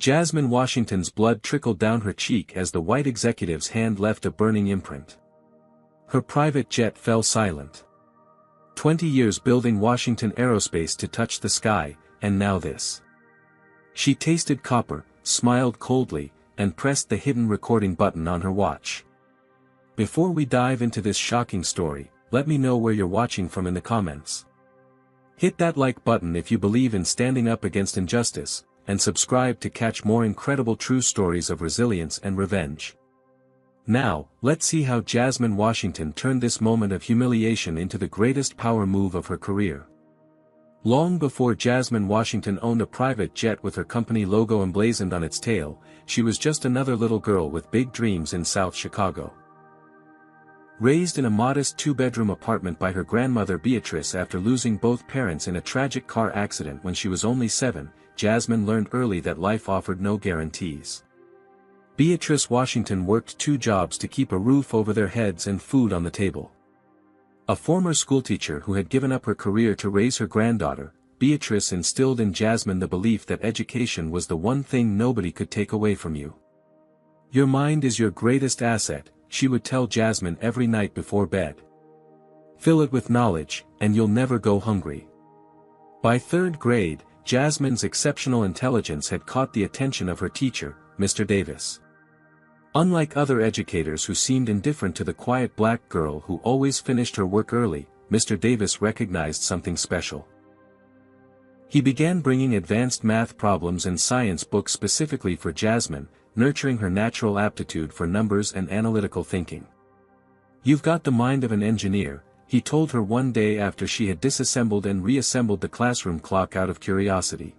Jasmine Washington's blood trickled down her cheek as the white executive's hand left a burning imprint. Her private jet fell silent. 20 years building Washington Aerospace to touch the sky, and now this. She tasted copper, smiled coldly, and pressed the hidden recording button on her watch. Before we dive into this shocking story, let me know where you're watching from in the comments. Hit that like button if you believe in standing up against injustice, and subscribe to catch more incredible true stories of resilience and revenge. Now, let's see how Jasmine Washington turned this moment of humiliation into the greatest power move of her career. Long before Jasmine Washington owned a private jet with her company logo emblazoned on its tail, she was just another little girl with big dreams in South Chicago. Raised in a modest two-bedroom apartment by her grandmother Beatrice after losing both parents in a tragic car accident when she was only 7, Jasmine learned early that life offered no guarantees. Beatrice Washington worked 2 jobs to keep a roof over their heads and food on the table. A former schoolteacher who had given up her career to raise her granddaughter, Beatrice instilled in Jasmine the belief that education was the one thing nobody could take away from you. "Your mind is your greatest asset," she would tell Jasmine every night before bed. "Fill it with knowledge, and you'll never go hungry." By 3rd grade, Jasmine's exceptional intelligence had caught the attention of her teacher, Mr. Davis. Unlike other educators who seemed indifferent to the quiet black girl who always finished her work early, Mr. Davis recognized something special. He began bringing advanced math problems and science books specifically for Jasmine, nurturing her natural aptitude for numbers and analytical thinking. "You've got the mind of an engineer," he told her one day after she had disassembled and reassembled the classroom clock out of curiosity.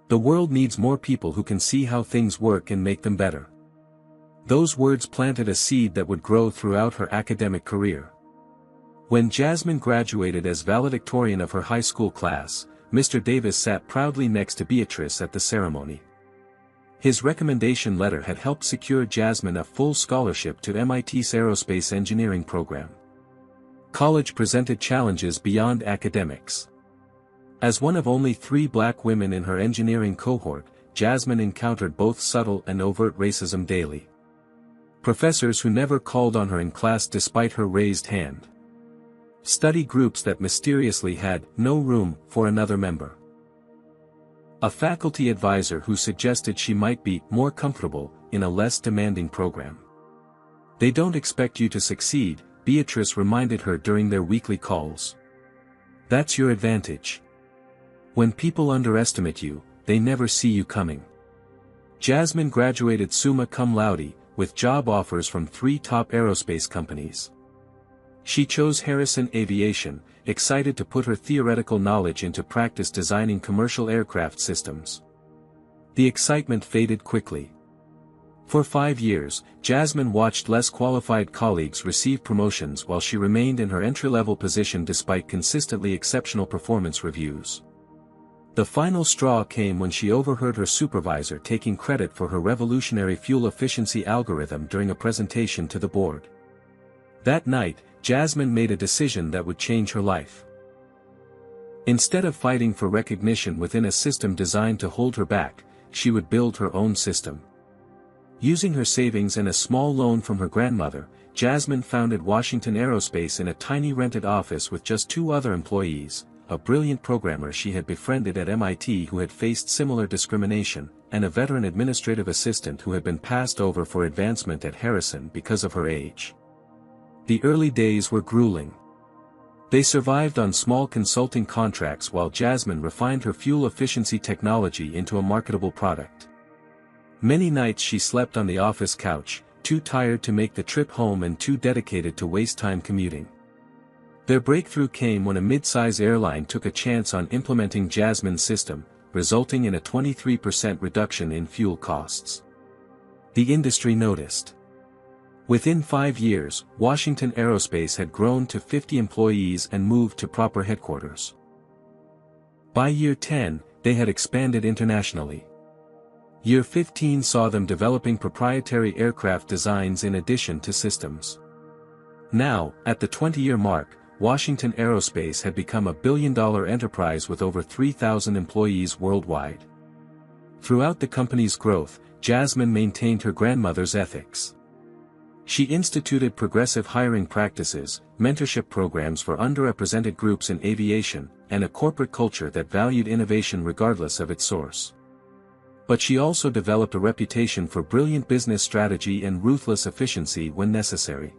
"The world needs more people who can see how things work and make them better." Those words planted a seed that would grow throughout her academic career. When Jasmine graduated as valedictorian of her high school class, Mr. Davis sat proudly next to Beatrice at the ceremony. His recommendation letter had helped secure Jasmine a full scholarship to MIT's aerospace engineering program. College presented challenges beyond academics. As one of only 3 black women in her engineering cohort, Jasmine encountered both subtle and overt racism daily. Professors who never called on her in class despite her raised hand. Study groups that mysteriously had no room for another member. A faculty advisor who suggested she might be more comfortable in a less demanding program. "They don't expect you to succeed," Beatrice reminded her during their weekly calls. "That's your advantage. When people underestimate you, they never see you coming." Jasmine graduated summa cum laude, with job offers from 3 top aerospace companies. She chose Harrison Aviation, excited to put her theoretical knowledge into practice designing commercial aircraft systems. The excitement faded quickly. For 5 years, Jasmine watched less qualified colleagues receive promotions while she remained in her entry-level position despite consistently exceptional performance reviews. The final straw came when she overheard her supervisor taking credit for her revolutionary fuel efficiency algorithm during a presentation to the board. That night, Jasmine made a decision that would change her life. Instead of fighting for recognition within a system designed to hold her back, she would build her own system. Using her savings and a small loan from her grandmother, Jasmine founded Washington Aerospace in a tiny rented office with just 2 other employees, a brilliant programmer she had befriended at MIT who had faced similar discrimination, and a veteran administrative assistant who had been passed over for advancement at Harrison because of her age. The early days were grueling. They survived on small consulting contracts while Jasmine refined her fuel efficiency technology into a marketable product. Many nights she slept on the office couch, too tired to make the trip home and too dedicated to waste time commuting. Their breakthrough came when a mid-size airline took a chance on implementing Jasmine's system, resulting in a 23% reduction in fuel costs. The industry noticed. Within 5 years, Washington Aerospace had grown to 50 employees and moved to proper headquarters. By year 10, they had expanded internationally. Year 15 saw them developing proprietary aircraft designs in addition to systems. Now, at the 20-year mark, Washington Aerospace had become a billion-dollar enterprise with over 3,000 employees worldwide. Throughout the company's growth, Jasmine maintained her grandmother's ethics. She instituted progressive hiring practices, mentorship programs for underrepresented groups in aviation, and a corporate culture that valued innovation regardless of its source. But she also developed a reputation for brilliant business strategy and ruthless efficiency when necessary.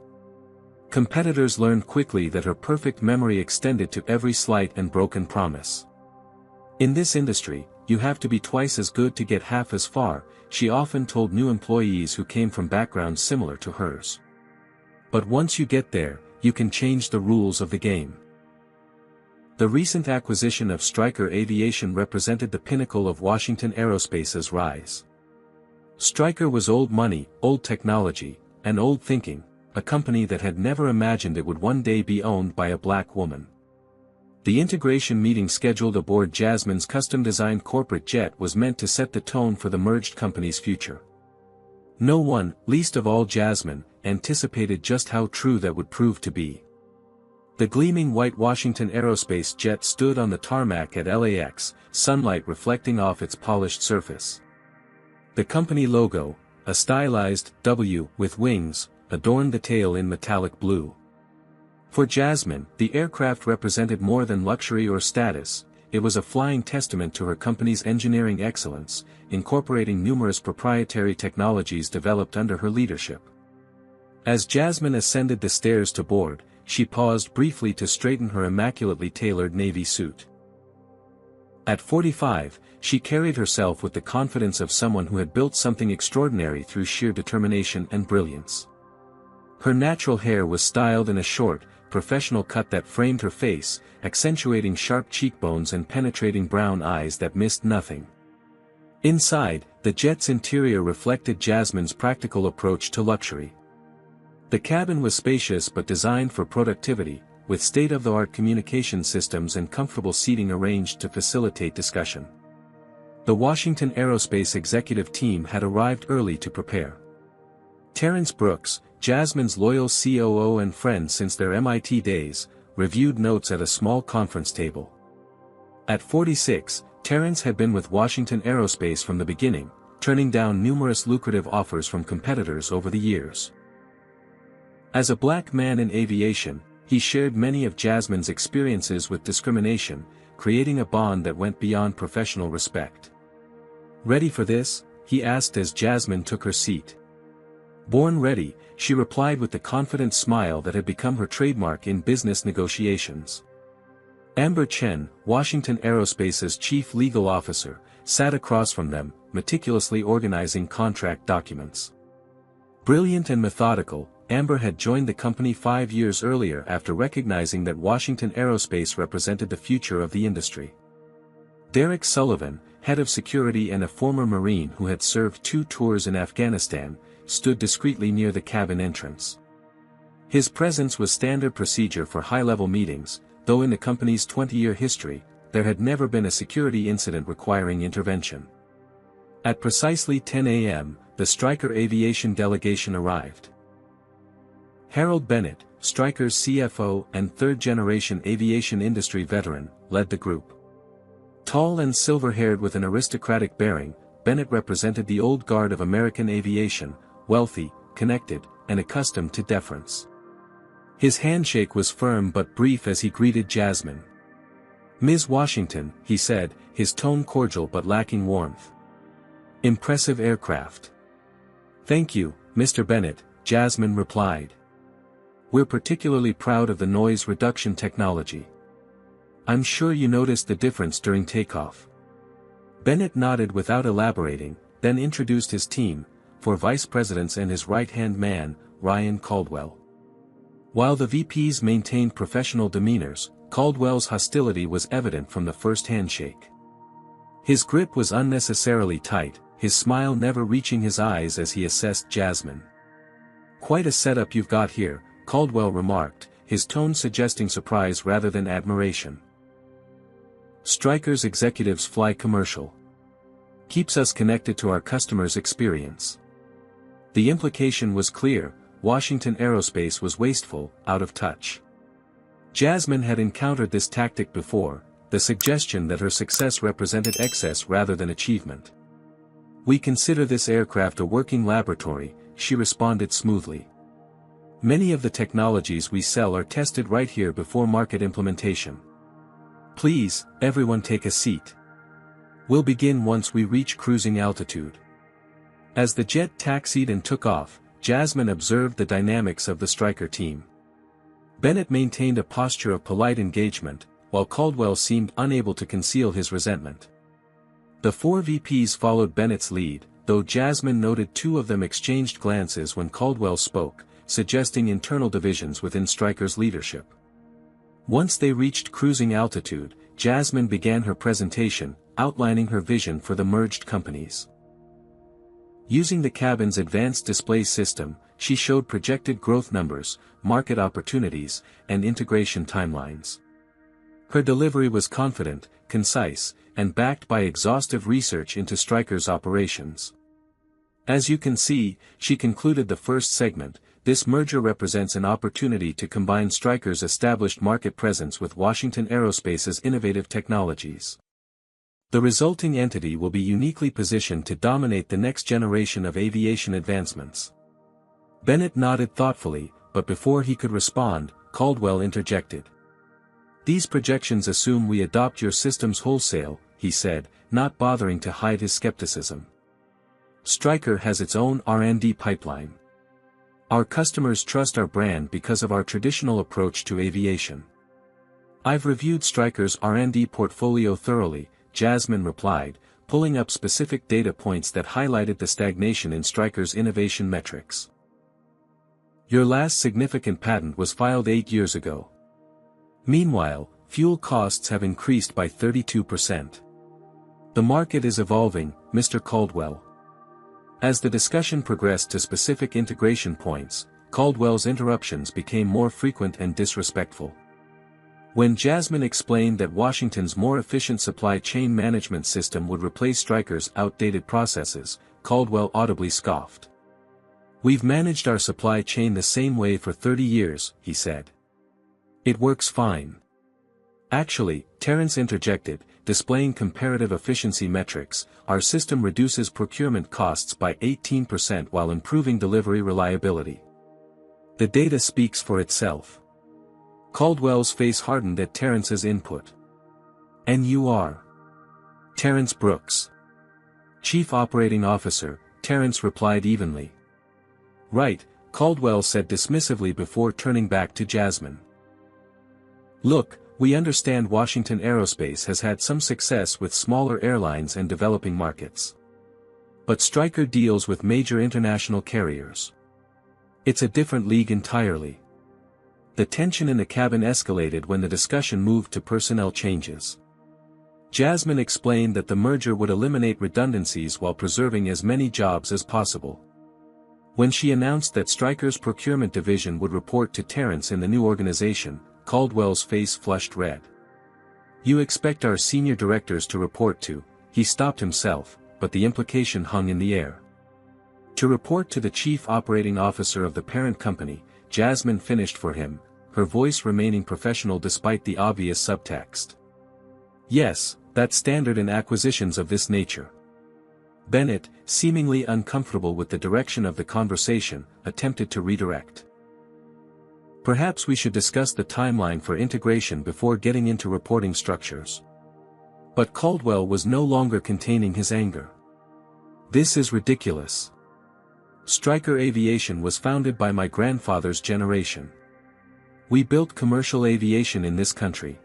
Competitors learned quickly that her perfect memory extended to every slight and broken promise. In this industry, you have to be twice as good to get half as far, she often told new employees who came from backgrounds similar to hers. But once you get there, you can change the rules of the game. The recent acquisition of Stryker Aviation represented the pinnacle of Washington Aerospace's rise. Stryker was old money, old technology, and old thinking, a company that had never imagined it would one day be owned by a black woman. The integration meeting scheduled aboard Jasmine's custom-designed corporate jet was meant to set the tone for the merged company's future. No one, least of all Jasmine, anticipated just how true that would prove to be. The gleaming white Washington Aerospace jet stood on the tarmac at LAX, sunlight reflecting off its polished surface. The company logo, a stylized W with wings, adorned the tail in metallic blue. For Jasmine, the aircraft represented more than luxury or status, it was a flying testament to her company's engineering excellence, incorporating numerous proprietary technologies developed under her leadership. As Jasmine ascended the stairs to board, she paused briefly to straighten her immaculately tailored navy suit. At 45, she carried herself with the confidence of someone who had built something extraordinary through sheer determination and brilliance. Her natural hair was styled in a short, professional cut that framed her face, accentuating sharp cheekbones and penetrating brown eyes that missed nothing. Inside, the jet's interior reflected Jasmine's practical approach to luxury. The cabin was spacious but designed for productivity, with state-of-the-art communication systems and comfortable seating arranged to facilitate discussion. The Washington Aerospace executive team had arrived early to prepare. Terrence Brooks, Jasmine's loyal COO and friend since their MIT days, reviewed notes at a small conference table. At 46, Terrence had been with Washington Aerospace from the beginning, turning down numerous lucrative offers from competitors over the years. As a black man in aviation, he shared many of Jasmine's experiences with discrimination, creating a bond that went beyond professional respect. "Ready for this?" he asked as Jasmine took her seat. "Born ready," she replied with the confident smile that had become her trademark in business negotiations. Amber Chen, Washington Aerospace's chief legal officer, sat across from them, meticulously organizing contract documents. Brilliant and methodical, Amber had joined the company 5 years earlier after recognizing that Washington Aerospace represented the future of the industry. Derek Sullivan, head of security and a former Marine who had served 2 tours in Afghanistan, stood discreetly near the cabin entrance. His presence was standard procedure for high-level meetings, though in the company's 20-year history, there had never been a security incident requiring intervention. At precisely 10 a.m., the Stryker Aviation delegation arrived. Harold Bennett, Stryker's CFO and third-generation aviation industry veteran, led the group. Tall and silver-haired with an aristocratic bearing, Bennett represented the old guard of American aviation, wealthy, connected, and accustomed to deference. His handshake was firm but brief as he greeted Jasmine. "Ms. Washington," he said, his tone cordial but lacking warmth. "Impressive aircraft." "Thank you, Mr. Bennett," Jasmine replied. "We're particularly proud of the noise reduction technology. I'm sure you noticed the difference during takeoff." Bennett nodded without elaborating, then introduced his team, 4 vice presidents and his right-hand man, Ryan Caldwell. While the VPs maintained professional demeanors, Caldwell's hostility was evident from the first handshake. His grip was unnecessarily tight, his smile never reaching his eyes as he assessed Jasmine. "Quite a setup you've got here," Caldwell remarked, his tone suggesting surprise rather than admiration. "Stryker's executives fly commercial. Keeps us connected to our customers' experience." The implication was clear: Washington Aerospace was wasteful, out of touch. Jasmine had encountered this tactic before, the suggestion that her success represented excess rather than achievement. "We consider this aircraft a working laboratory," she responded smoothly. "Many of the technologies we sell are tested right here before market implementation. Please, everyone take a seat. We'll begin once we reach cruising altitude." As the jet taxied and took off, Jasmine observed the dynamics of the Stryker team. Bennett maintained a posture of polite engagement, while Caldwell seemed unable to conceal his resentment. The four VPs followed Bennett's lead, though Jasmine noted two of them exchanged glances when Caldwell spoke, suggesting internal divisions within Stryker's leadership. Once they reached cruising altitude, Jasmine began her presentation, outlining her vision for the merged companies. Using the cabin's advanced display system, she showed projected growth numbers, market opportunities, and integration timelines. Her delivery was confident, concise, and backed by exhaustive research into Stryker's operations. "As you can see," she concluded the first segment, "this merger represents an opportunity to combine Stryker's established market presence with Washington Aerospace's innovative technologies. The resulting entity will be uniquely positioned to dominate the next generation of aviation advancements." Bennett nodded thoughtfully, but before he could respond, Caldwell interjected. "These projections assume we adopt your systems wholesale," he said, not bothering to hide his skepticism. "Stryker has its own R&D pipeline. Our customers trust our brand because of our traditional approach to aviation." "I've reviewed Stryker's R&D portfolio thoroughly," Jasmine replied, pulling up specific data points that highlighted the stagnation in Stryker's innovation metrics. "Your last significant patent was filed 8 years ago. Meanwhile, fuel costs have increased by 32%. The market is evolving, Mr. Caldwell." As the discussion progressed to specific integration points, Caldwell's interruptions became more frequent and disrespectful. When Jasmine explained that Washington's more efficient supply chain management system would replace Stryker's outdated processes, Caldwell audibly scoffed. "We've managed our supply chain the same way for 30 years, he said. "It works fine." "Actually," Terrence interjected, displaying comparative efficiency metrics, "our system reduces procurement costs by 18% while improving delivery reliability. The data speaks for itself." Caldwell's face hardened at Terrence's input. "And you are?" "Terrence Brooks. Chief Operating Officer," Terrence replied evenly. "Right," Caldwell said dismissively before turning back to Jasmine. "Look, we understand Washington Aerospace has had some success with smaller airlines and developing markets. But Stryker deals with major international carriers. It's a different league entirely." The tension in the cabin escalated when the discussion moved to personnel changes. Jasmine explained that the merger would eliminate redundancies while preserving as many jobs as possible. When she announced that Stryker's procurement division would report to Terrence in the new organization, Caldwell's face flushed red. "You expect our senior directors to report to," he stopped himself, but the implication hung in the air. "To report to the chief operating officer of the parent company," Jasmine finished for him, her voice remaining professional despite the obvious subtext. "Yes, that's standard in acquisitions of this nature." Bennett, seemingly uncomfortable with the direction of the conversation, attempted to redirect. "Perhaps we should discuss the timeline for integration before getting into reporting structures." But Caldwell was no longer containing his anger. "This is ridiculous. Stryker Aviation was founded by my grandfather's generation. We built commercial aviation in this country.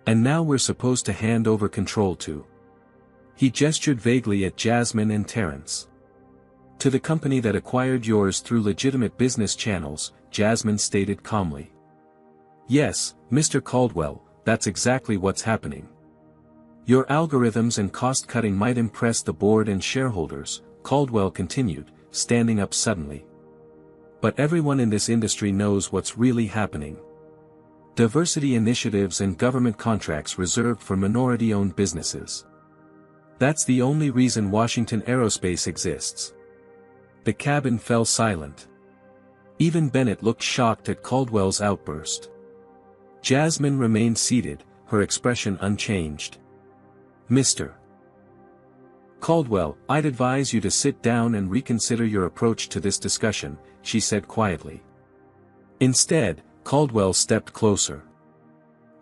And now we're supposed to hand over control to..." He gestured vaguely at Jasmine and Terrence. "To the company that acquired yours through legitimate business channels," Jasmine stated calmly. "Yes, Mr. Caldwell, that's exactly what's happening. Your algorithms and cost-cutting might impress the board and shareholders," Caldwell continued, standing up suddenly. "But everyone in this industry knows what's really happening. Diversity initiatives and government contracts reserved for minority-owned businesses. That's the only reason Washington Aerospace exists." The cabin fell silent. Even Bennett looked shocked at Caldwell's outburst. Jasmine remained seated, her expression unchanged. "Mr. Caldwell, I'd advise you to sit down and reconsider your approach to this discussion, she said quietly. Instead, Caldwell stepped closer.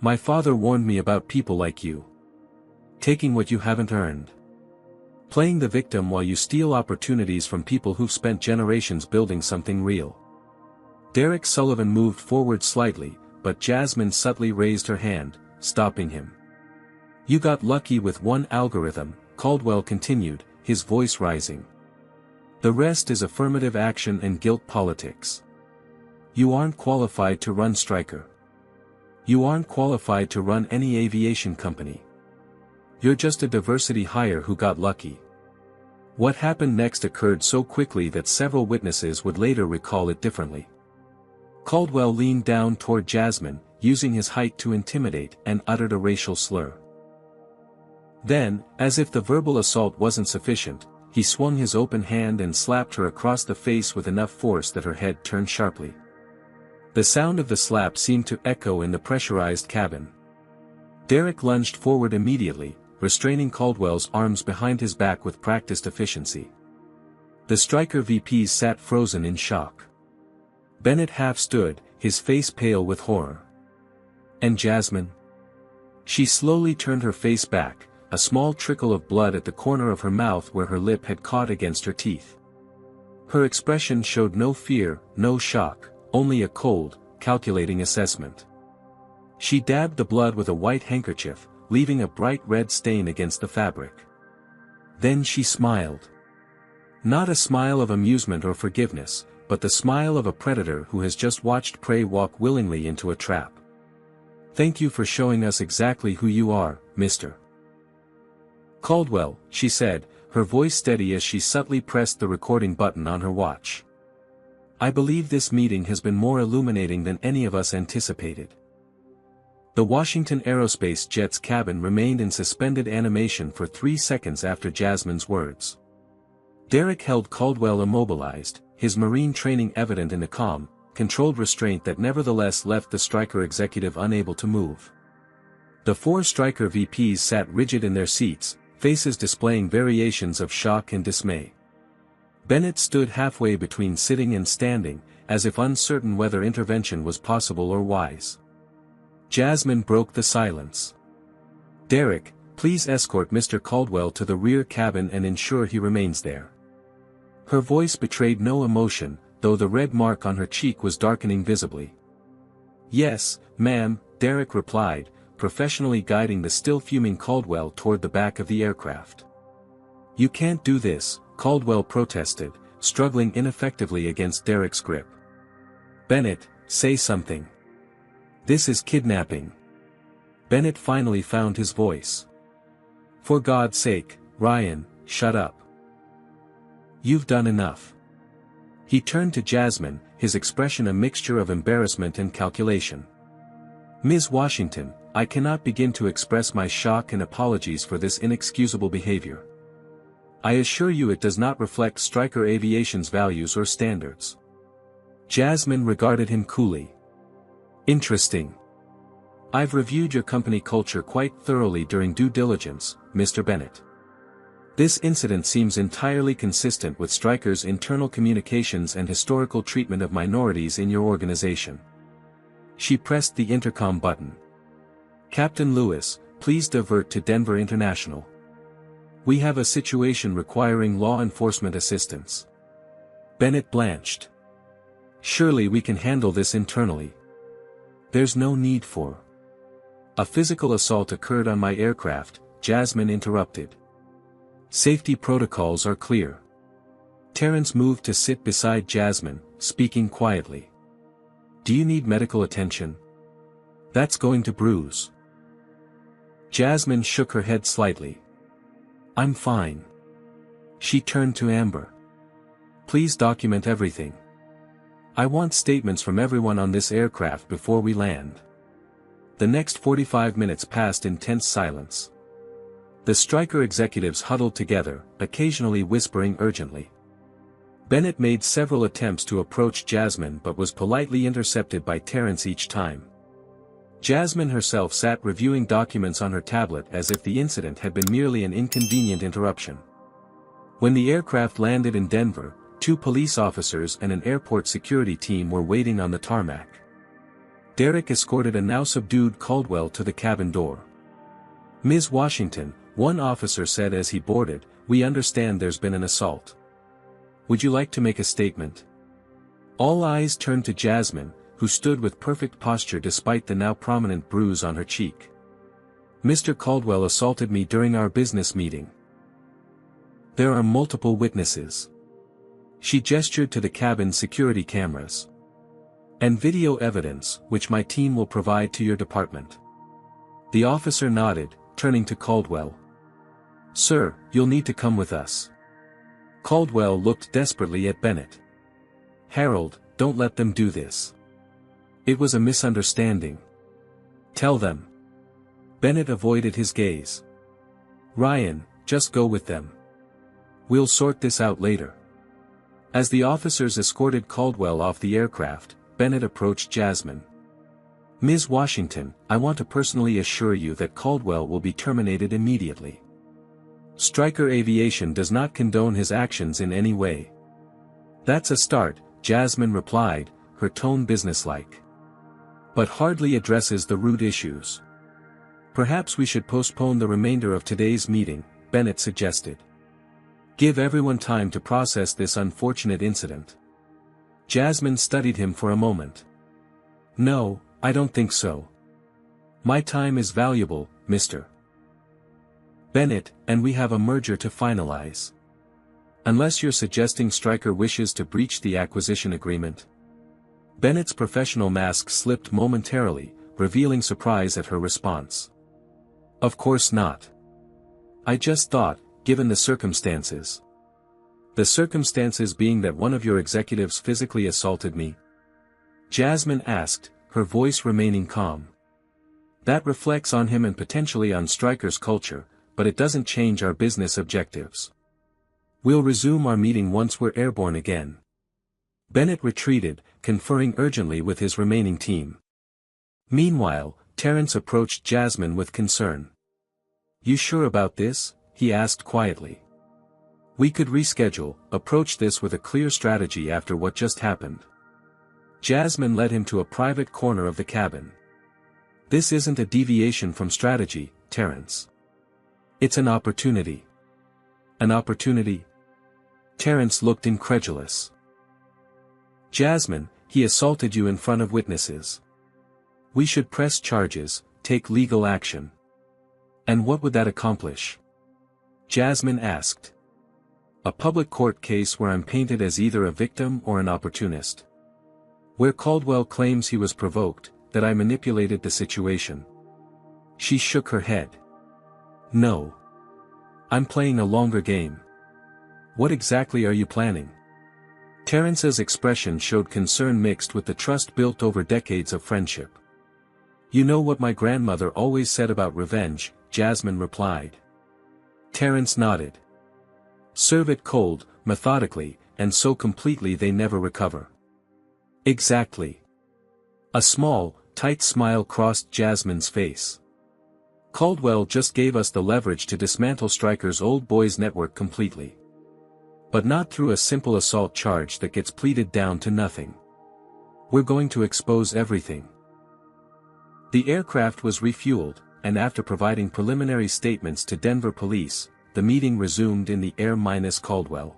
My father warned me about people like you. Taking what you haven't earned. Playing the victim while you steal opportunities from people who've spent generations building something real. Derek Sullivan moved forward slightly, but Jasmine subtly raised her hand, stopping him. You got lucky with one algorithm, Caldwell continued, his voice rising. The rest is affirmative action and guilt politics. You aren't qualified to run Stryker. You aren't qualified to run any aviation company. You're just a diversity hire who got lucky. What happened next occurred so quickly that several witnesses would later recall it differently. Caldwell leaned down toward Jasmine, using his height to intimidate, and uttered a racial slur. Then, as if the verbal assault wasn't sufficient, he swung his open hand and slapped her across the face with enough force that her head turned sharply. The sound of the slap seemed to echo in the pressurized cabin. Derek lunged forward immediately, restraining Caldwell's arms behind his back with practiced efficiency. The Stryker VPs sat frozen in shock. Bennett half stood, his face pale with horror. And Jasmine? She slowly turned her face back, a small trickle of blood at the corner of her mouth where her lip had caught against her teeth. Her expression showed no fear, no shock, only a cold, calculating assessment. She dabbed the blood with a white handkerchief, leaving a bright red stain against the fabric. Then she smiled. Not a smile of amusement or forgiveness, but the smile of a predator who has just watched prey walk willingly into a trap. Thank you for showing us exactly who you are, Mr. Caldwell, she said, her voice steady as she subtly pressed the recording button on her watch. I believe this meeting has been more illuminating than any of us anticipated. The Washington Aerospace jet's cabin remained in suspended animation for 3 seconds after Jasmine's words. Derek held Caldwell immobilized, his marine training evident in a calm, controlled restraint that nevertheless left the Stryker executive unable to move. The 4 Stryker VPs sat rigid in their seats, faces displaying variations of shock and dismay. Bennett stood halfway between sitting and standing, as if uncertain whether intervention was possible or wise. Jasmine broke the silence. Derek, please escort Mr. Caldwell to the rear cabin and ensure he remains there. Her voice betrayed no emotion, though the red mark on her cheek was darkening visibly. Yes, ma'am, Derek replied, professionally guiding the still fuming Caldwell toward the back of the aircraft. You can't do this, Caldwell protested, struggling ineffectively against Derek's grip. Bennett, say something. This is kidnapping. Bennett finally found his voice. For God's sake, Ryan, shut up. You've done enough. He turned to Jasmine, his expression a mixture of embarrassment and calculation. Ms. Washington, I cannot begin to express my shock and apologies for this inexcusable behavior. I assure you it does not reflect Stryker Aviation's values or standards. Jasmine regarded him coolly. Interesting. I've reviewed your company culture quite thoroughly during due diligence, Mr. Bennett. This incident seems entirely consistent with Stryker's internal communications and historical treatment of minorities in your organization. She pressed the intercom button. Captain Lewis, please divert to Denver International. We have a situation requiring law enforcement assistance. Bennett blanched. Surely we can handle this internally. There's no need for. A physical assault occurred on my aircraft, Jasmine interrupted. Safety protocols are clear. Terrence moved to sit beside Jasmine, speaking quietly. Do you need medical attention? That's going to bruise. Jasmine shook her head slightly. I'm fine. She turned to Amber. Please document everything. I want statements from everyone on this aircraft before we land. The next 45 minutes passed in tense silence. The Stryker executives huddled together, occasionally whispering urgently. Bennett made several attempts to approach Jasmine but was politely intercepted by Terrence each time. Jasmine herself sat reviewing documents on her tablet as if the incident had been merely an inconvenient interruption. When the aircraft landed in Denver, 2 police officers and an airport security team were waiting on the tarmac. Derek escorted a now subdued Caldwell to the cabin door. "Ms. Washington," one officer said as he boarded, "we understand there's been an assault. Would you like to make a statement?" All eyes turned to Jasmine, who stood with perfect posture despite the now prominent bruise on her cheek. "Mr. Caldwell assaulted me during our business meeting. There are multiple witnesses." She gestured to the cabin security cameras. "And video evidence, which my team will provide to your department." The officer nodded, turning to Caldwell. "Sir, you'll need to come with us." Caldwell looked desperately at Bennett. "Harold, don't let them do this. It was a misunderstanding. Tell them." Bennett avoided his gaze. "Ryan, just go with them. We'll sort this out later." As the officers escorted Caldwell off the aircraft, Bennett approached Jasmine. "Ms. Washington, I want to personally assure you that Caldwell will be terminated immediately. Stryker Aviation does not condone his actions in any way." "That's a start," Jasmine replied, her tone businesslike. "But hardly addresses the root issues." "Perhaps we should postpone the remainder of today's meeting," Bennett suggested. "Give everyone time to process this unfortunate incident." Jasmine studied him for a moment. "No, I don't think so. My time is valuable, Mr. Bennett, and we have a merger to finalize. Unless you're suggesting Stryker wishes to breach the acquisition agreement." Bennett's professional mask slipped momentarily, revealing surprise at her response. "Of course not. I just thought, given the circumstances." "The circumstances being that one of your executives physically assaulted me?" Jasmine asked, her voice remaining calm. "That reflects on him and potentially on Stryker's culture, but it doesn't change our business objectives. We'll resume our meeting once we're airborne again." Bennett retreated, conferring urgently with his remaining team. Meanwhile, Terrence approached Jasmine with concern. "You sure about this?" he asked quietly. "We could reschedule, approach this with a clear strategy after what just happened." Jasmine led him to a private corner of the cabin. "This isn't a deviation from strategy, Terrence. It's an opportunity." "An opportunity?" Terrence looked incredulous. "Jasmine, he assaulted you in front of witnesses. We should press charges, take legal action." "And what would that accomplish?" Jasmine asked. "A public court case where I'm painted as either a victim or an opportunist. Where Caldwell claims he was provoked, that I manipulated the situation." She shook her head. "No. I'm playing a longer game." "What exactly are you planning?" Terrence's expression showed concern mixed with the trust built over decades of friendship. "You know what my grandmother always said about revenge," Jasmine replied. Terrence nodded. "Serve it cold, methodically, and so completely they never recover." "Exactly." A small, tight smile crossed Jasmine's face. "Caldwell just gave us the leverage to dismantle Stryker's old boys network completely. But not through a simple assault charge that gets pleaded down to nothing. We're going to expose everything." The aircraft was refueled, and after providing preliminary statements to Denver police, the meeting resumed in the air minus Caldwell.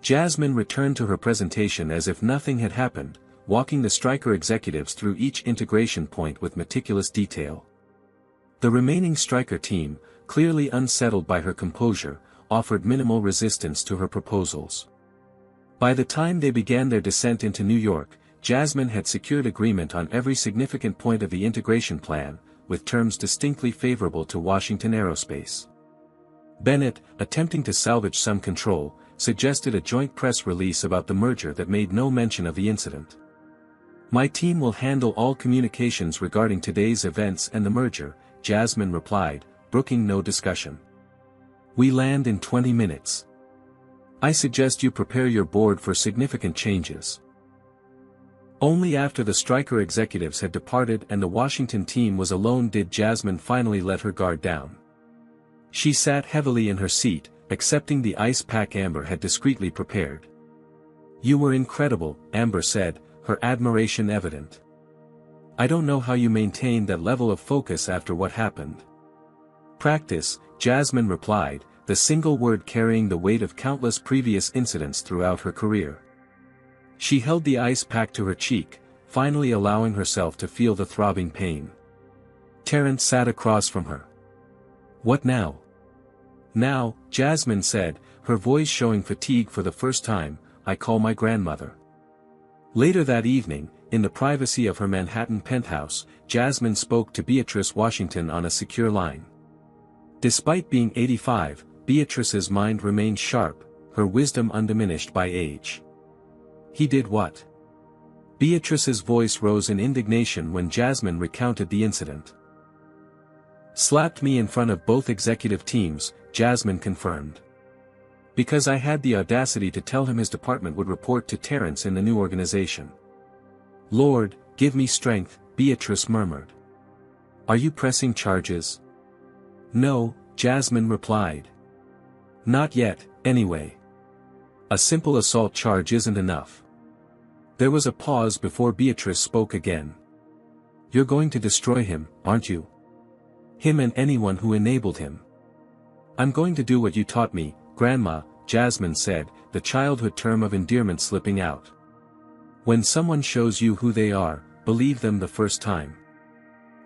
Jasmine returned to her presentation as if nothing had happened, walking the Stryker executives through each integration point with meticulous detail. The remaining Stryker team, clearly unsettled by her composure, offered minimal resistance to her proposals. By the time they began their descent into New York, Jasmine had secured agreement on every significant point of the integration plan, with terms distinctly favorable to Washington Aerospace. Bennett, attempting to salvage some control, suggested a joint press release about the merger that made no mention of the incident. "My team will handle all communications regarding today's events and the merger," Jasmine replied, brooking no discussion. "We land in 20 minutes. I suggest you prepare your board for significant changes." Only after the Stryker executives had departed and the Washington team was alone did Jasmine finally let her guard down. She sat heavily in her seat, accepting the ice pack Amber had discreetly prepared. "You were incredible," Amber said, her admiration evident. "I don't know how you maintained that level of focus after what happened." "Practice," Jasmine replied, the single word carrying the weight of countless previous incidents throughout her career. She held the ice pack to her cheek, finally allowing herself to feel the throbbing pain. Terrence sat across from her. "What now?" "Now," Jasmine said, her voice showing fatigue for the first time, "I call my grandmother." Later that evening, in the privacy of her Manhattan penthouse, Jasmine spoke to Beatrice Washington on a secure line. Despite being 85, Beatrice's mind remained sharp, her wisdom undiminished by age. "He did what?" Beatrice's voice rose in indignation when Jasmine recounted the incident. "Slapped me in front of both executive teams," Jasmine confirmed. "Because I had the audacity to tell him his department would report to Terrence in the new organization." "Lord, give me strength," Beatrice murmured. "Are you pressing charges?" "No," Jasmine replied. "Not yet, anyway. A simple assault charge isn't enough." There was a pause before Beatrice spoke again. "You're going to destroy him, aren't you? Him and anyone who enabled him." "I'm going to do what you taught me, Grandma," Jasmine said, the childhood term of endearment slipping out. "When someone shows you who they are, believe them the first time.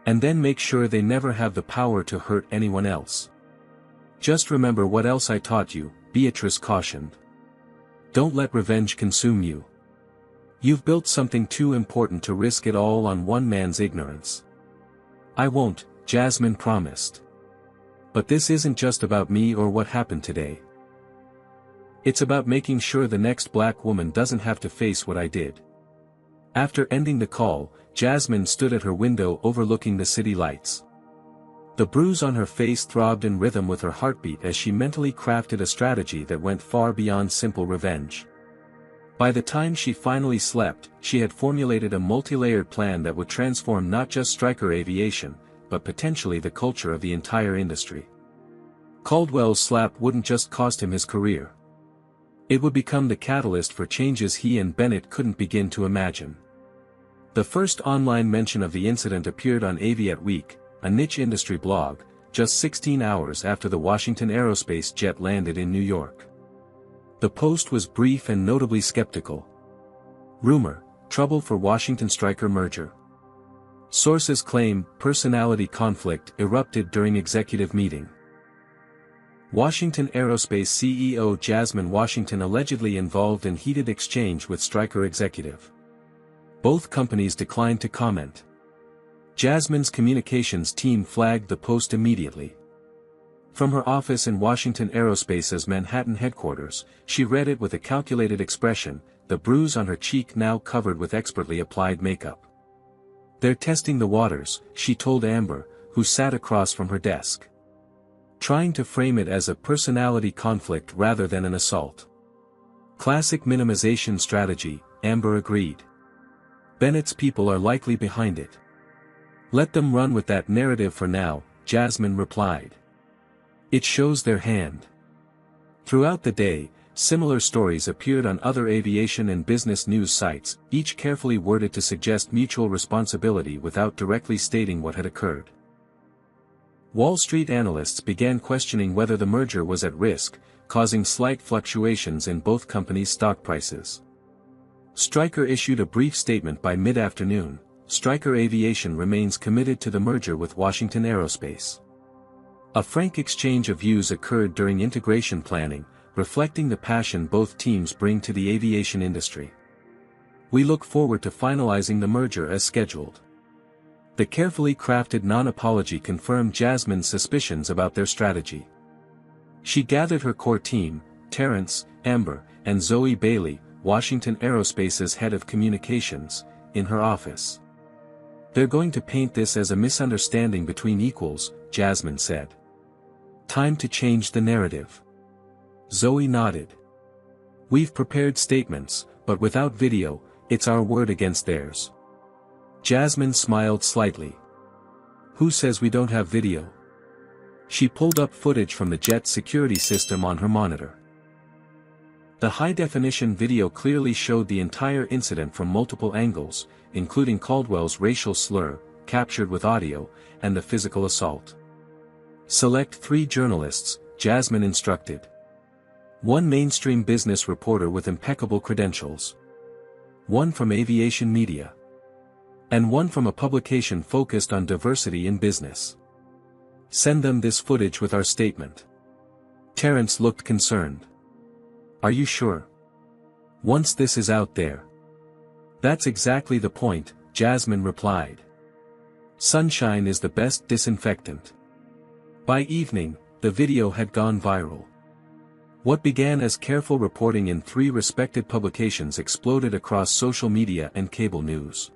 And then make sure they never have the power to hurt anyone else. Just remember what else I taught you," Beatrice cautioned. "Don't let revenge consume you. You've built something too important to risk it all on one man's ignorance." "I won't," Jasmine promised. "But this isn't just about me or what happened today. It's about making sure the next black woman doesn't have to face what I did." After ending the call, Jasmine stood at her window overlooking the city lights. The bruise on her face throbbed in rhythm with her heartbeat as she mentally crafted a strategy that went far beyond simple revenge. By the time she finally slept, she had formulated a multi-layered plan that would transform not just Stryker Aviation, but potentially the culture of the entire industry. Caldwell's slap wouldn't just cost him his career. It would become the catalyst for changes he and Bennett couldn't begin to imagine. The first online mention of the incident appeared on Aviat Week, a niche industry blog, just 16 hours after the Washington aerospace jet landed in New York. The post was brief and notably skeptical. "Rumor, trouble for Washington Stryker merger." Sources claim personality conflict erupted during executive meeting. Washington Aerospace CEO Jasmine Washington allegedly involved in heated exchange with Stryker executive. Both companies declined to comment. Jasmine's communications team flagged the post immediately. From her office in Washington Aerospace's Manhattan headquarters, she read it with a calculated expression, the bruise on her cheek now covered with expertly applied makeup. "They're testing the waters," she told Amber, who sat across from her desk. "Trying to frame it as a personality conflict rather than an assault." "Classic minimization strategy," Amber agreed. "Bennett's people are likely behind it. Let them run with that narrative for now," Jasmine replied. "It shows their hand." Throughout the day, similar stories appeared on other aviation and business news sites, each carefully worded to suggest mutual responsibility without directly stating what had occurred. Wall Street analysts began questioning whether the merger was at risk, causing slight fluctuations in both companies' stock prices. Stryker issued a brief statement by mid-afternoon. Stryker Aviation remains committed to the merger with Washington Aerospace. A frank exchange of views occurred during integration planning, reflecting the passion both teams bring to the aviation industry. "We look forward to finalizing the merger as scheduled." The carefully crafted non-apology confirmed Jasmine's suspicions about their strategy. She gathered her core team, Terrence, Amber, and Zoe Bailey, Washington Aerospace's head of communications, in her office. "They're going to paint this as a misunderstanding between equals," Jasmine said. "Time to change the narrative." Zoe nodded. "We've prepared statements, but without video, it's our word against theirs." Jasmine smiled slightly. "Who says we don't have video?" She pulled up footage from the jet's security system on her monitor. The high-definition video clearly showed the entire incident from multiple angles, including Caldwell's racial slur, captured with audio, and the physical assault. Select 3 journalists, Jasmine instructed. 1 mainstream business reporter with impeccable credentials. 1 from aviation media. And 1 from a publication focused on diversity in business. Send them this footage with our statement. Terrence looked concerned. Are you sure? Once this is out there. That's exactly the point, Jasmine replied. Sunshine is the best disinfectant. By evening, the video had gone viral. What began as careful reporting in 3 respected publications exploded across social media and cable news.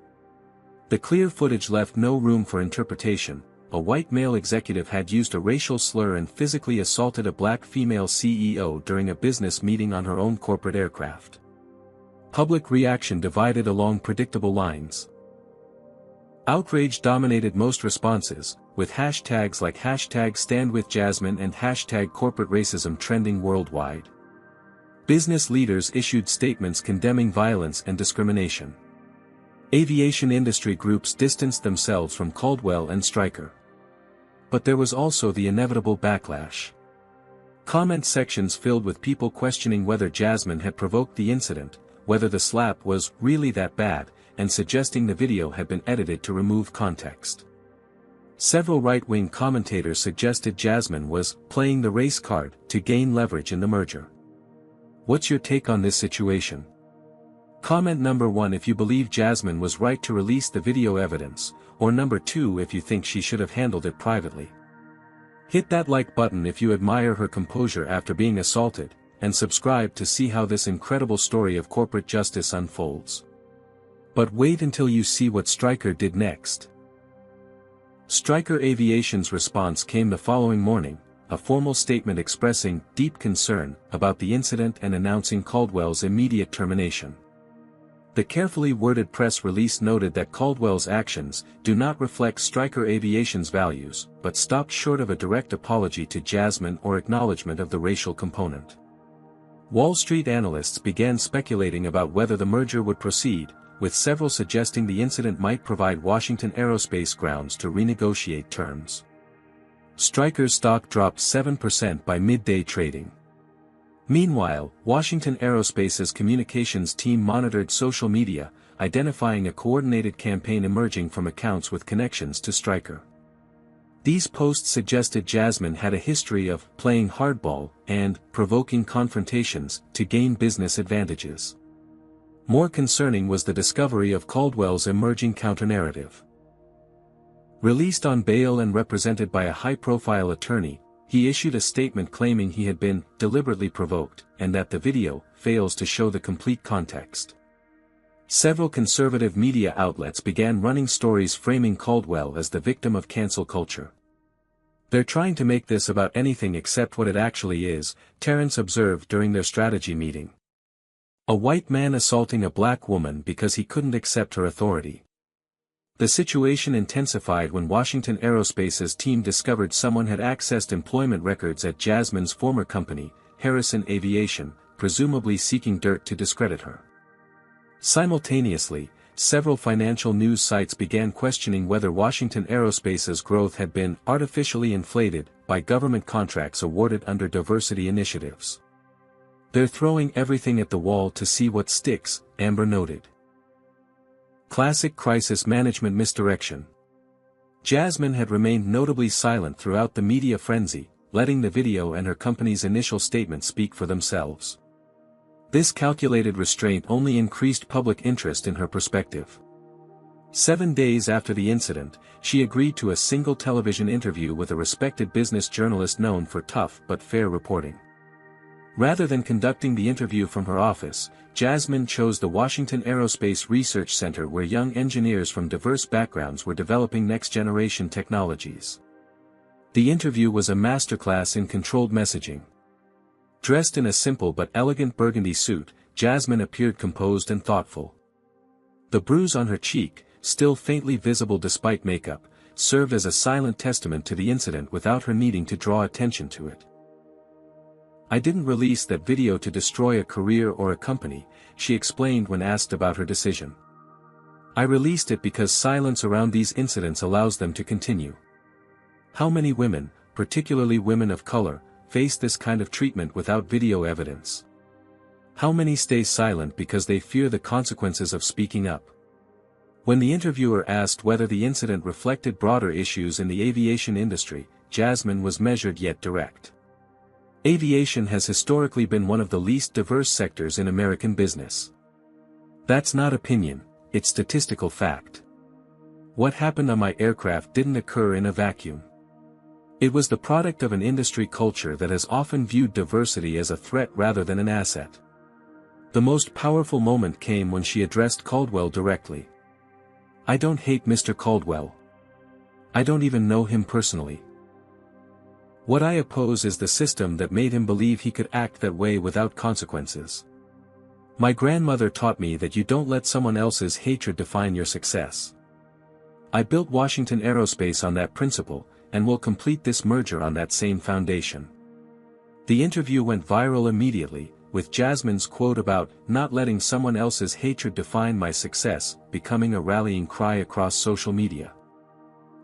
The clear footage left no room for interpretation. A white male executive had used a racial slur and physically assaulted a black female CEO during a business meeting on her own corporate aircraft. Public reaction divided along predictable lines. Outrage dominated most responses, with hashtags like #StandWithJasmine and #CorporateRacism trending worldwide. Business leaders issued statements condemning violence and discrimination. Aviation industry groups distanced themselves from Caldwell and Stryker. But there was also the inevitable backlash. Comment sections filled with people questioning whether Jasmine had provoked the incident, whether the slap was really that bad, and suggesting the video had been edited to remove context. Several right-wing commentators suggested Jasmine was playing the race card to gain leverage in the merger. What's your take on this situation? Comment number 1 if you believe Jasmine was right to release the video evidence, or number 2 if you think she should have handled it privately. Hit that like button if you admire her composure after being assaulted, and subscribe to see how this incredible story of corporate justice unfolds. But wait until you see what Stryker did next. Stryker Aviation's response came the following morning, a formal statement expressing deep concern about the incident and announcing Caldwell's immediate termination. The carefully worded press release noted that Caldwell's actions do not reflect Stryker Aviation's values, but stopped short of a direct apology to Jasmine or acknowledgement of the racial component. Wall Street analysts began speculating about whether the merger would proceed, with several suggesting the incident might provide Washington Aerospace grounds to renegotiate terms. Stryker's stock dropped 7% by midday trading. Meanwhile, Washington Aerospace's communications team monitored social media, identifying a coordinated campaign emerging from accounts with connections to Stryker. These posts suggested Jasmine had a history of playing hardball and provoking confrontations to gain business advantages. More concerning was the discovery of Caldwell's emerging counternarrative. Released on bail and represented by a high-profile attorney, he issued a statement claiming he had been deliberately provoked, and that the video fails to show the complete context. Several conservative media outlets began running stories framing Caldwell as the victim of cancel culture. They're trying to make this about anything except what it actually is, Terrence observed during their strategy meeting. A white man assaulting a black woman because he couldn't accept her authority. The situation intensified when Washington Aerospace's team discovered someone had accessed employment records at Jasmine's former company, Harrison Aviation, presumably seeking dirt to discredit her. Simultaneously, several financial news sites began questioning whether Washington Aerospace's growth had been artificially inflated by government contracts awarded under diversity initiatives. They're throwing everything at the wall to see what sticks, Amber noted. Classic crisis management misdirection. Jasmine had remained notably silent throughout the media frenzy, letting the video and her company's initial statement speak for themselves. This calculated restraint only increased public interest in her perspective. 7 days after the incident, she agreed to a single television interview with a respected business journalist known for tough but fair reporting. Rather than conducting the interview from her office, Jasmine chose the Washington Aerospace Research Center where young engineers from diverse backgrounds were developing next-generation technologies. The interview was a masterclass in controlled messaging. Dressed in a simple but elegant burgundy suit, Jasmine appeared composed and thoughtful. The bruise on her cheek, still faintly visible despite makeup, served as a silent testament to the incident without her needing to draw attention to it. "I didn't release that video to destroy a career or a company," she explained when asked about her decision. "I released it because silence around these incidents allows them to continue." How many women, particularly women of color, face this kind of treatment without video evidence? How many stay silent because they fear the consequences of speaking up? When the interviewer asked whether the incident reflected broader issues in the aviation industry, Jasmine was measured yet direct. "Aviation has historically been one of the least diverse sectors in American business. That's not opinion, it's statistical fact. What happened on my aircraft didn't occur in a vacuum. It was the product of an industry culture that has often viewed diversity as a threat rather than an asset." The most powerful moment came when she addressed Caldwell directly. "I don't hate Mr. Caldwell. I don't even know him personally. What I oppose is the system that made him believe he could act that way without consequences. My grandmother taught me that you don't let someone else's hatred define your success. I built Washington Aerospace on that principle, and will complete this merger on that same foundation." The interview went viral immediately, with Jasmine's quote about "not letting someone else's hatred define my success" becoming a rallying cry across social media.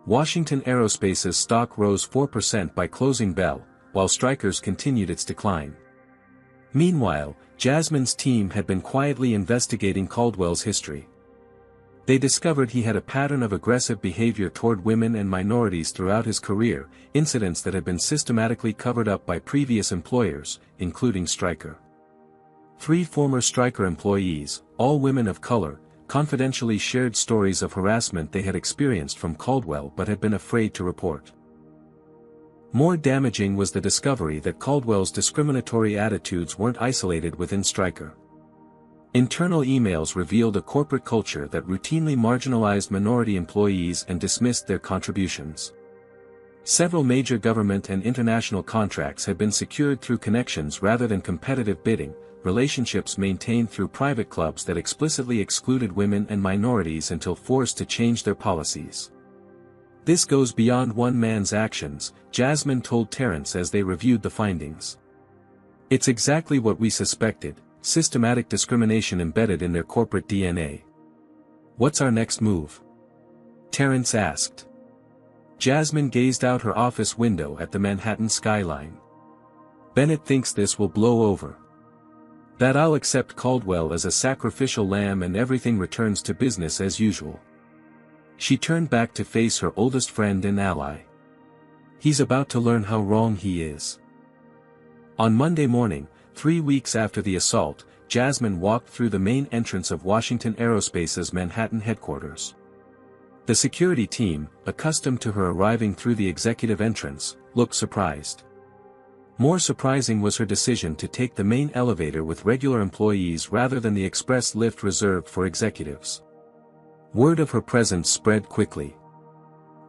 Washington Aerospace's stock rose 4% by closing bell, while Stryker's continued its decline. Meanwhile, Jasmine's team had been quietly investigating Caldwell's history. They discovered he had a pattern of aggressive behavior toward women and minorities throughout his career, incidents that had been systematically covered up by previous employers, including Stryker. 3 former Stryker employees, all women of color, confidentially shared stories of harassment they had experienced from Caldwell but had been afraid to report. More damaging was the discovery that Caldwell's discriminatory attitudes weren't isolated within Stryker. Internal emails revealed a corporate culture that routinely marginalized minority employees and dismissed their contributions. Several major government and international contracts had been secured through connections rather than competitive bidding, relationships maintained through private clubs that explicitly excluded women and minorities until forced to change their policies. "This goes beyond one man's actions," Jasmine told Terrence as they reviewed the findings. "It's exactly what we suspected, systematic discrimination embedded in their corporate DNA." "What's our next move?" Terrence asked. Jasmine gazed out her office window at the Manhattan skyline. "Bennett thinks this will blow over. That I'll accept Caldwell as a sacrificial lamb and everything returns to business as usual." She turned back to face her oldest friend and ally. "He's about to learn how wrong he is." On Monday morning, 3 weeks after the assault, Jasmine walked through the main entrance of Washington Aerospace's Manhattan headquarters. The security team, accustomed to her arriving through the executive entrance, looked surprised. More surprising was her decision to take the main elevator with regular employees rather than the express lift reserved for executives. Word of her presence spread quickly.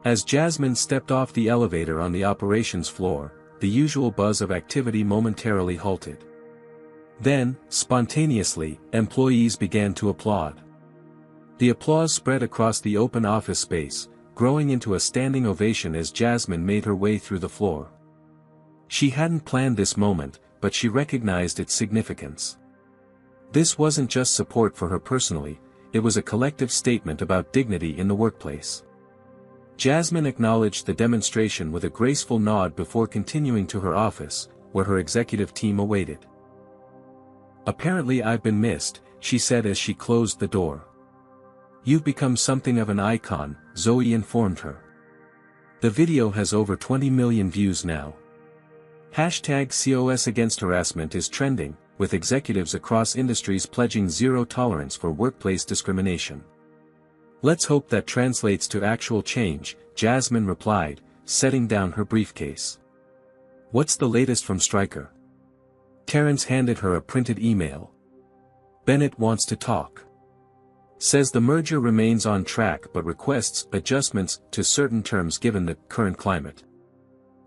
As Jasmine stepped off the elevator on the operations floor, the usual buzz of activity momentarily halted. Then, spontaneously, employees began to applaud. The applause spread across the open office space, growing into a standing ovation as Jasmine made her way through the floor. She hadn't planned this moment, but she recognized its significance. This wasn't just support for her personally, it was a collective statement about dignity in the workplace. Jasmine acknowledged the demonstration with a graceful nod before continuing to her office, where her executive team awaited. "Apparently I've been missed," she said as she closed the door. "You've become something of an icon," Zoe informed her. "The video has over 20 million views now. #COS Against Harassment is trending, with executives across industries pledging zero tolerance for workplace discrimination." "Let's hope that translates to actual change," Jasmine replied, setting down her briefcase. "What's the latest from Stryker?" Terrence handed her a printed email. "Bennett wants to talk. Says the merger remains on track but requests adjustments to certain terms given the current climate."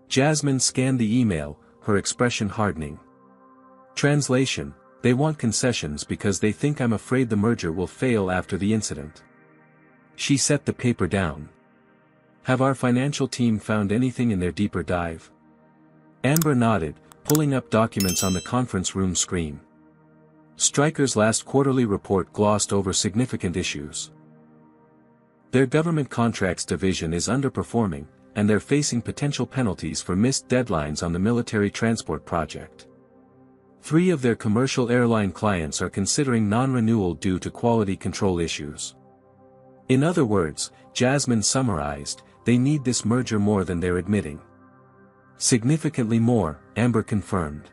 Jasmine scanned the email, her expression hardening. Translation: "They want concessions because they think I'm afraid the merger will fail after the incident." She set the paper down. Have our financial team found anything in their deeper dive? Amber nodded, pulling up documents on the conference room screen. Stryker's last quarterly report glossed over significant issues. Their government contracts division is underperforming, and they're facing potential penalties for missed deadlines on the military transport project. 3 of their commercial airline clients are considering non-renewal due to quality control issues. In other words, Jasmine summarized, they need this merger more than they're admitting. Significantly more, Amber confirmed.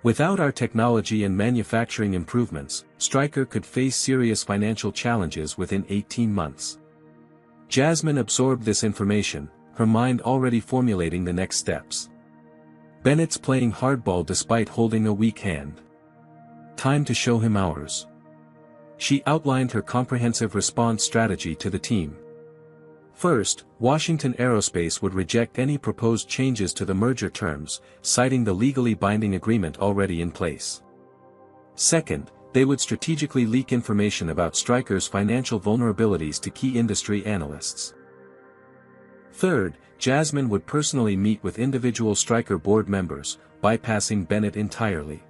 Without our technology and manufacturing improvements, Stryker could face serious financial challenges within 18 months. Jasmine absorbed this information, her mind already formulating the next steps. Bennett's playing hardball despite holding a weak hand. Time to show him ours. She outlined her comprehensive response strategy to the team. First, Washington Aerospace would reject any proposed changes to the merger terms, citing the legally binding agreement already in place. Second, they would strategically leak information about Stryker's financial vulnerabilities to key industry analysts. Third, Jasmine would personally meet with individual Stryker board members, bypassing Bennett entirely.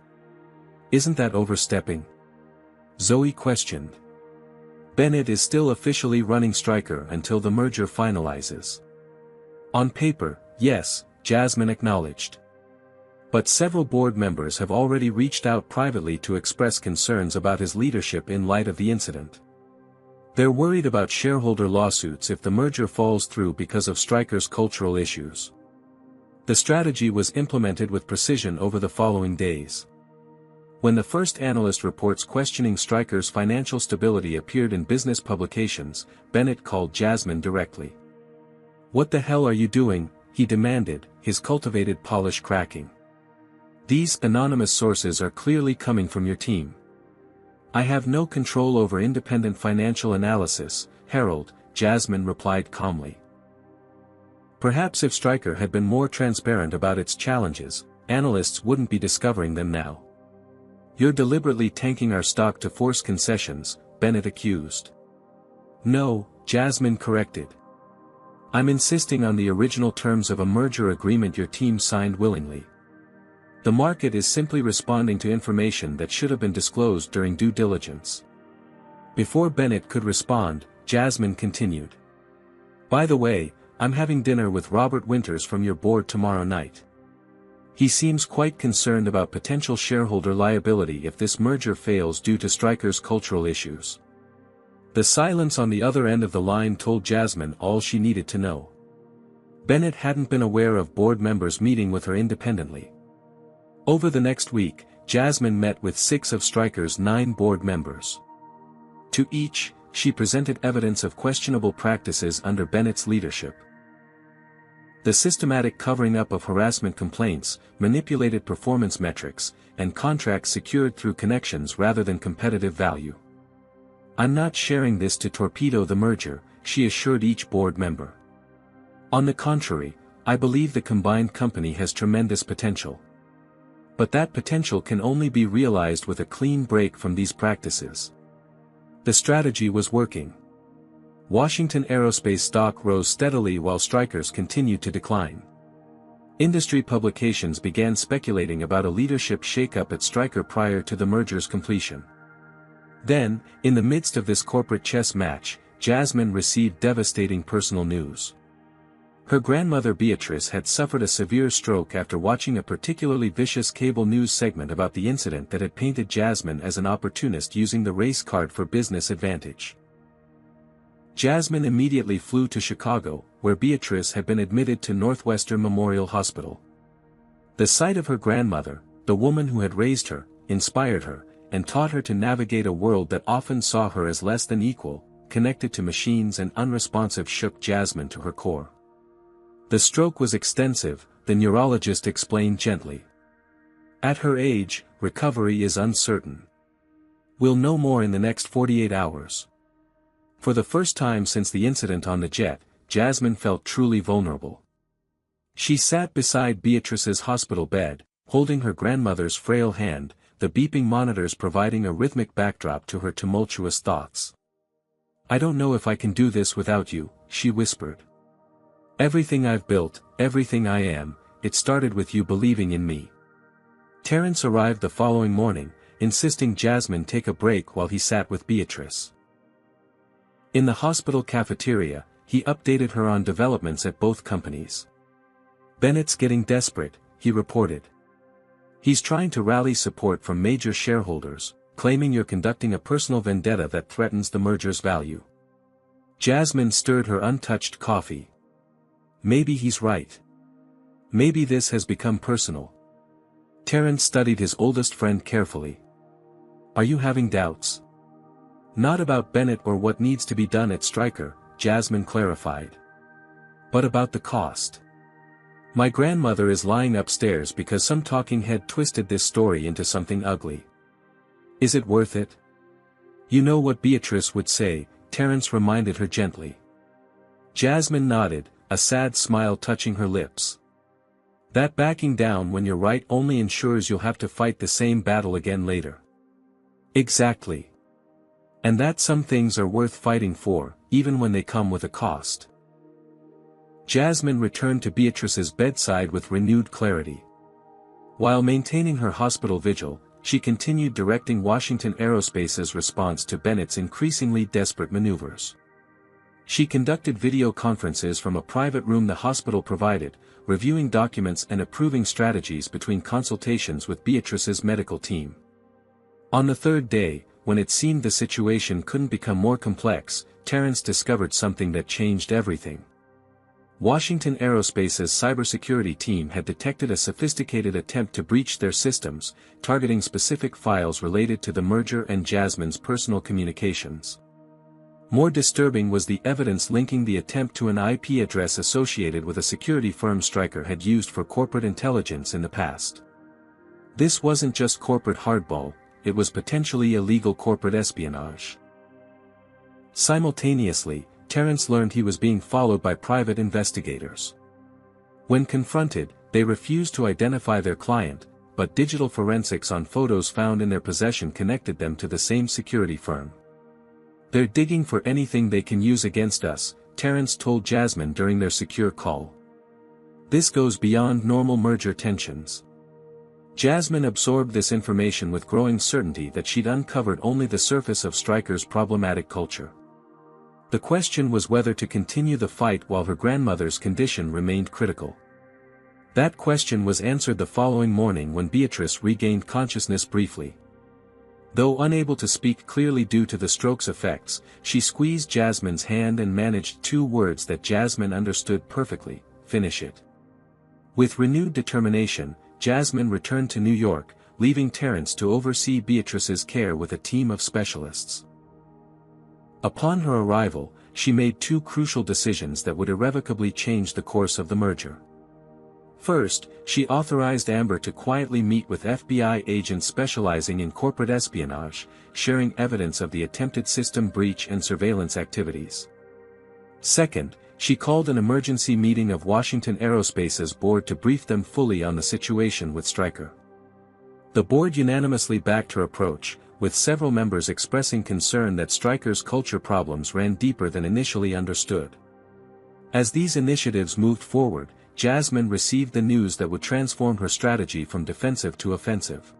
Isn't that overstepping? Zoe questioned. Bennett is still officially running Stryker until the merger finalizes. On paper, yes, Jasmine acknowledged. But several board members have already reached out privately to express concerns about his leadership in light of the incident. They're worried about shareholder lawsuits if the merger falls through because of Stryker's cultural issues. The strategy was implemented with precision over the following days. When the first analyst reports questioning Stryker's financial stability appeared in business publications, Bennett called Jasmine directly. "What the hell are you doing?" he demanded, his cultivated polish cracking. "These anonymous sources are clearly coming from your team." "I have no control over independent financial analysis, Harold," Jasmine replied calmly. Perhaps if Stryker had been more transparent about its challenges, analysts wouldn't be discovering them now. "You're deliberately tanking our stock to force concessions," Bennett accused. "No," Jasmine corrected. "I'm insisting on the original terms of a merger agreement your team signed willingly. The market is simply responding to information that should have been disclosed during due diligence." Before Bennett could respond, Jasmine continued. "By the way, I'm having dinner with Robert Winters from your board tomorrow night. He seems quite concerned about potential shareholder liability if this merger fails due to Stryker's cultural issues." The silence on the other end of the line told Jasmine all she needed to know. Bennett hadn't been aware of board members meeting with her independently. Over the next week, Jasmine met with 6 of Stryker's 9 board members. To each, she presented evidence of questionable practices under Bennett's leadership. The systematic covering up of harassment complaints, manipulated performance metrics, and contracts secured through connections rather than competitive value. "I'm not sharing this to torpedo the merger," she assured each board member. "On the contrary, I believe the combined company has tremendous potential. But that potential can only be realized with a clean break from these practices." The strategy was working. Washington Aerospace stock rose steadily while Stryker's continued to decline. Industry publications began speculating about a leadership shakeup at Stryker prior to the merger's completion. Then, in the midst of this corporate chess match, Jasmine received devastating personal news. Her grandmother Beatrice had suffered a severe stroke after watching a particularly vicious cable news segment about the incident that had painted Jasmine as an opportunist using the race card for business advantage. Jasmine immediately flew to Chicago, where Beatrice had been admitted to Northwestern Memorial Hospital. The sight of her grandmother, the woman who had raised her, inspired her, and taught her to navigate a world that often saw her as less than equal, connected to machines and unresponsive, shook Jasmine to her core. The stroke was extensive, the neurologist explained gently. At her age, recovery is uncertain. We'll know more in the next 48 hours. For the first time since the incident on the jet, Jasmine felt truly vulnerable. She sat beside Beatrice's hospital bed, holding her grandmother's frail hand, the beeping monitors providing a rhythmic backdrop to her tumultuous thoughts. "I don't know if I can do this without you," she whispered. Everything I've built, everything I am, it started with you believing in me. Terence arrived the following morning, insisting Jasmine take a break while he sat with Beatrice. In the hospital cafeteria, he updated her on developments at both companies. Bennett's getting desperate, he reported. He's trying to rally support from major shareholders, claiming you're conducting a personal vendetta that threatens the merger's value. Jasmine stirred her untouched coffee. Maybe he's right. Maybe this has become personal. Terence studied his oldest friend carefully. Are you having doubts? Not about Bennett or what needs to be done at Stryker, Jasmine clarified. But about the cost. My grandmother is lying upstairs because some talking head twisted this story into something ugly. Is it worth it? You know what Beatrice would say, Terence reminded her gently. Jasmine nodded, a sad smile touching her lips. That backing down when you're right only ensures you'll have to fight the same battle again later. Exactly. And that some things are worth fighting for, even when they come with a cost. Jasmine returned to Beatrice's bedside with renewed clarity. While maintaining her hospital vigil, she continued directing Washington Aerospace's response to Bennett's increasingly desperate maneuvers. She conducted video conferences from a private room the hospital provided, reviewing documents and approving strategies between consultations with Beatrice's medical team. On the third day, when it seemed the situation couldn't become more complex, Terence discovered something that changed everything. Washington Aerospace's cybersecurity team had detected a sophisticated attempt to breach their systems, targeting specific files related to the merger and Jasmine's personal communications. More disturbing was the evidence linking the attempt to an IP address associated with a security firm Stryker had used for corporate intelligence in the past. This wasn't just corporate hardball, it was potentially illegal corporate espionage. Simultaneously, Terence learned he was being followed by private investigators. When confronted, they refused to identify their client, but digital forensics on photos found in their possession connected them to the same security firm. They're digging for anything they can use against us, Terence told Jasmine during their secure call. This goes beyond normal merger tensions. Jasmine absorbed this information with growing certainty that she'd uncovered only the surface of Stryker's problematic culture. The question was whether to continue the fight while her grandmother's condition remained critical. That question was answered the following morning when Beatrice regained consciousness briefly. Though unable to speak clearly due to the stroke's effects, she squeezed Jasmine's hand and managed two words that Jasmine understood perfectly: finish it. With renewed determination, Jasmine returned to New York, leaving Terence to oversee Beatrice's care with a team of specialists. Upon her arrival, she made two crucial decisions that would irrevocably change the course of the merger. First, she authorized Amber to quietly meet with FBI agents specializing in corporate espionage, sharing evidence of the attempted system breach and surveillance activities. Second, she called an emergency meeting of Washington Aerospace's board to brief them fully on the situation with Stryker. The board unanimously backed her approach, with several members expressing concern that Stryker's culture problems ran deeper than initially understood. As these initiatives moved forward, Jasmine received the news that would transform her strategy from defensive to offensive.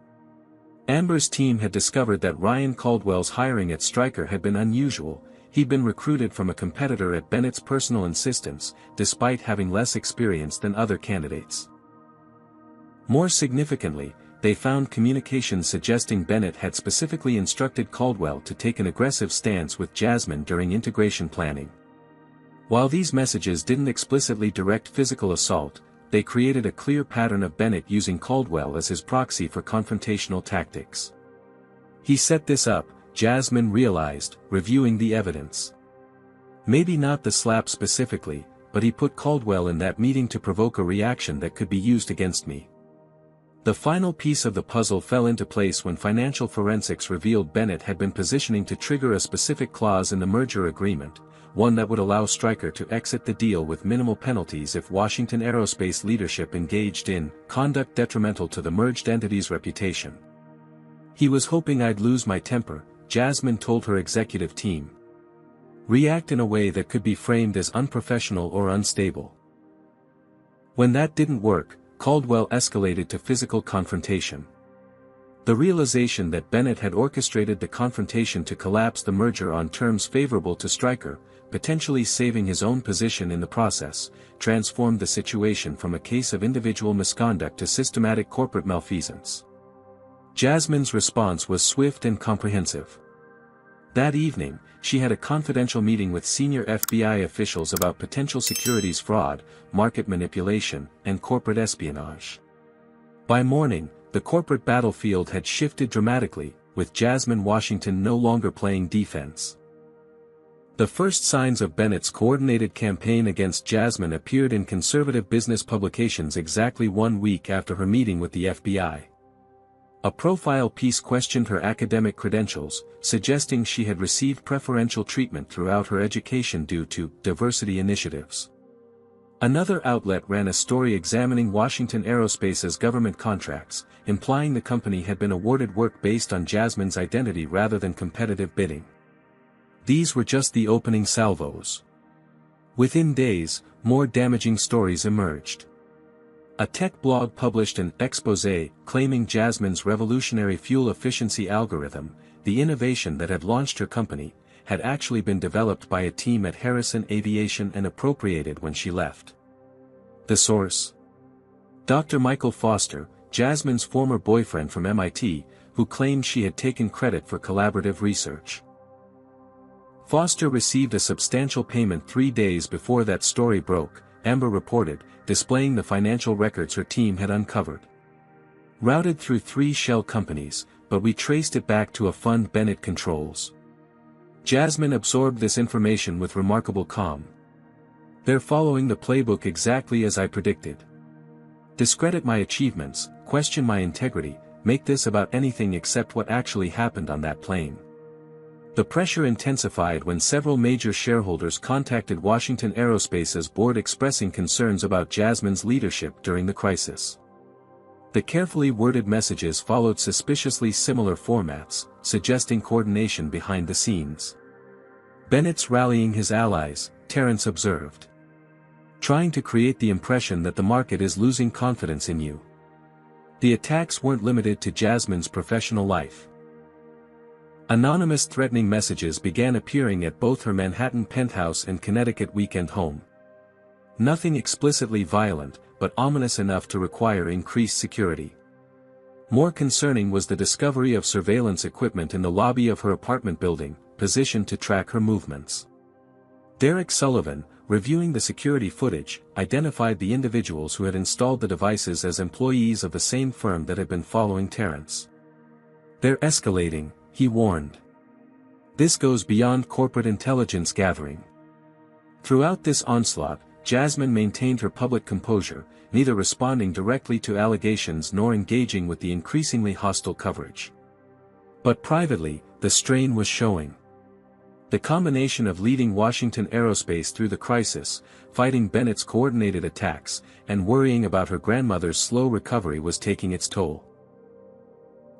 Amber's team had discovered that Ryan Caldwell's hiring at Stryker had been unusual. He'd been recruited from a competitor at Bennett's personal insistence, despite having less experience than other candidates. More significantly, they found communications suggesting Bennett had specifically instructed Caldwell to take an aggressive stance with Jasmine during integration planning. While these messages didn't explicitly direct physical assault, they created a clear pattern of Bennett using Caldwell as his proxy for confrontational tactics. He set this up, Jasmine realized, reviewing the evidence. Maybe not the slap specifically, but he put Caldwell in that meeting to provoke a reaction that could be used against me. The final piece of the puzzle fell into place when financial forensics revealed Bennett had been positioning to trigger a specific clause in the merger agreement, one that would allow Stryker to exit the deal with minimal penalties if Washington Aerospace leadership engaged in conduct detrimental to the merged entity's reputation. He was hoping I'd lose my temper, Jasmine told her executive team. React in a way that could be framed as unprofessional or unstable. When that didn't work, Caldwell escalated to physical confrontation. The realization that Bennett had orchestrated the confrontation to collapse the merger on terms favorable to Stryker, potentially saving his own position in the process, transformed the situation from a case of individual misconduct to systematic corporate malfeasance. Jasmine's response was swift and comprehensive. That evening, she had a confidential meeting with senior FBI officials about potential securities fraud, market manipulation, and corporate espionage. By morning, the corporate battlefield had shifted dramatically, with Jasmine Washington no longer playing defense. The first signs of Bennett's coordinated campaign against Jasmine appeared in conservative business publications exactly 1 week after her meeting with the FBI. A profile piece questioned her academic credentials, suggesting she had received preferential treatment throughout her education due to diversity initiatives. Another outlet ran a story examining Washington Aerospace's government contracts, implying the company had been awarded work based on Jasmine's identity rather than competitive bidding. These were just the opening salvos. Within days, more damaging stories emerged. A tech blog published an exposé claiming Jasmine's revolutionary fuel efficiency algorithm, the innovation that had launched her company, had actually been developed by a team at Harrison Aviation and appropriated when she left. The source? Dr. Michael Foster, Jasmine's former boyfriend from MIT, who claimed she had taken credit for collaborative research. Foster received a substantial payment 3 days before that story broke, Amber reported, displaying the financial records her team had uncovered. Routed through 3 shell companies, but we traced it back to a fund Bennett controls. Jasmine absorbed this information with remarkable calm. They're following the playbook exactly as I predicted. Discredit my achievements, question my integrity, make this about anything except what actually happened on that plane. The pressure intensified when several major shareholders contacted Washington Aerospace's board expressing concerns about Jasmine's leadership during the crisis. The carefully worded messages followed suspiciously similar formats, suggesting coordination behind the scenes. Bennett's rallying his allies, Terrence observed. Trying to create the impression that the market is losing confidence in you. The attacks weren't limited to Jasmine's professional life. Anonymous threatening messages began appearing at both her Manhattan penthouse and Connecticut weekend home. Nothing explicitly violent, but ominous enough to require increased security. More concerning was the discovery of surveillance equipment in the lobby of her apartment building, positioned to track her movements. Derek Sullivan, reviewing the security footage, identified the individuals who had installed the devices as employees of the same firm that had been following Terrence. They're escalating, he warned. This goes beyond corporate intelligence gathering. Throughout this onslaught, Jasmine maintained her public composure, neither responding directly to allegations nor engaging with the increasingly hostile coverage. But privately, the strain was showing. The combination of leading Washington Aerospace through the crisis, fighting Bennett's coordinated attacks, and worrying about her grandmother's slow recovery was taking its toll.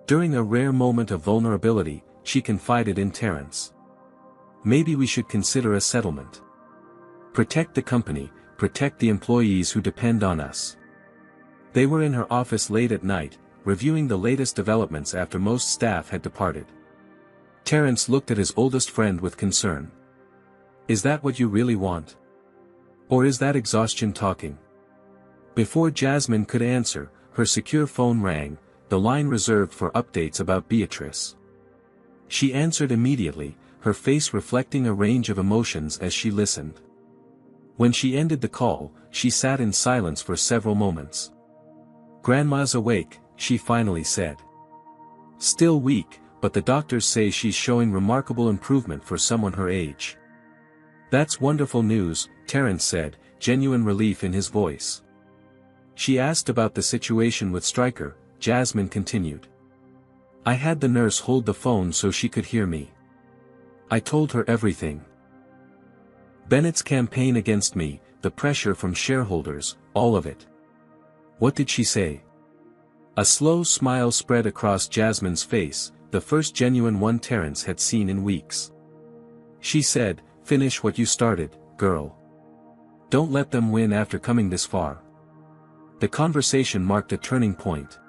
During a rare moment of vulnerability, she confided in Terrence. Maybe we should consider a settlement. Protect the company, protect the employees who depend on us. They were in her office late at night, reviewing the latest developments after most staff had departed. Terrence looked at his oldest friend with concern. Is that what you really want? Or is that exhaustion talking? Before Jasmine could answer, her secure phone rang, the line reserved for updates about Beatrice. She answered immediately, her face reflecting a range of emotions as she listened. When she ended the call, she sat in silence for several moments. Grandma's awake, she finally said. Still weak, but the doctors say she's showing remarkable improvement for someone her age. That's wonderful news, Terrence said, genuine relief in his voice. She asked about the situation with Stryker. Jasmine continued. I had the nurse hold the phone so she could hear me. I told her everything. Bennett's campaign against me, the pressure from shareholders, all of it. What did she say? A slow smile spread across Jasmine's face, the first genuine one Terrence had seen in weeks. She said, finish what you started, girl. Don't let them win after coming this far. The conversation marked a turning point.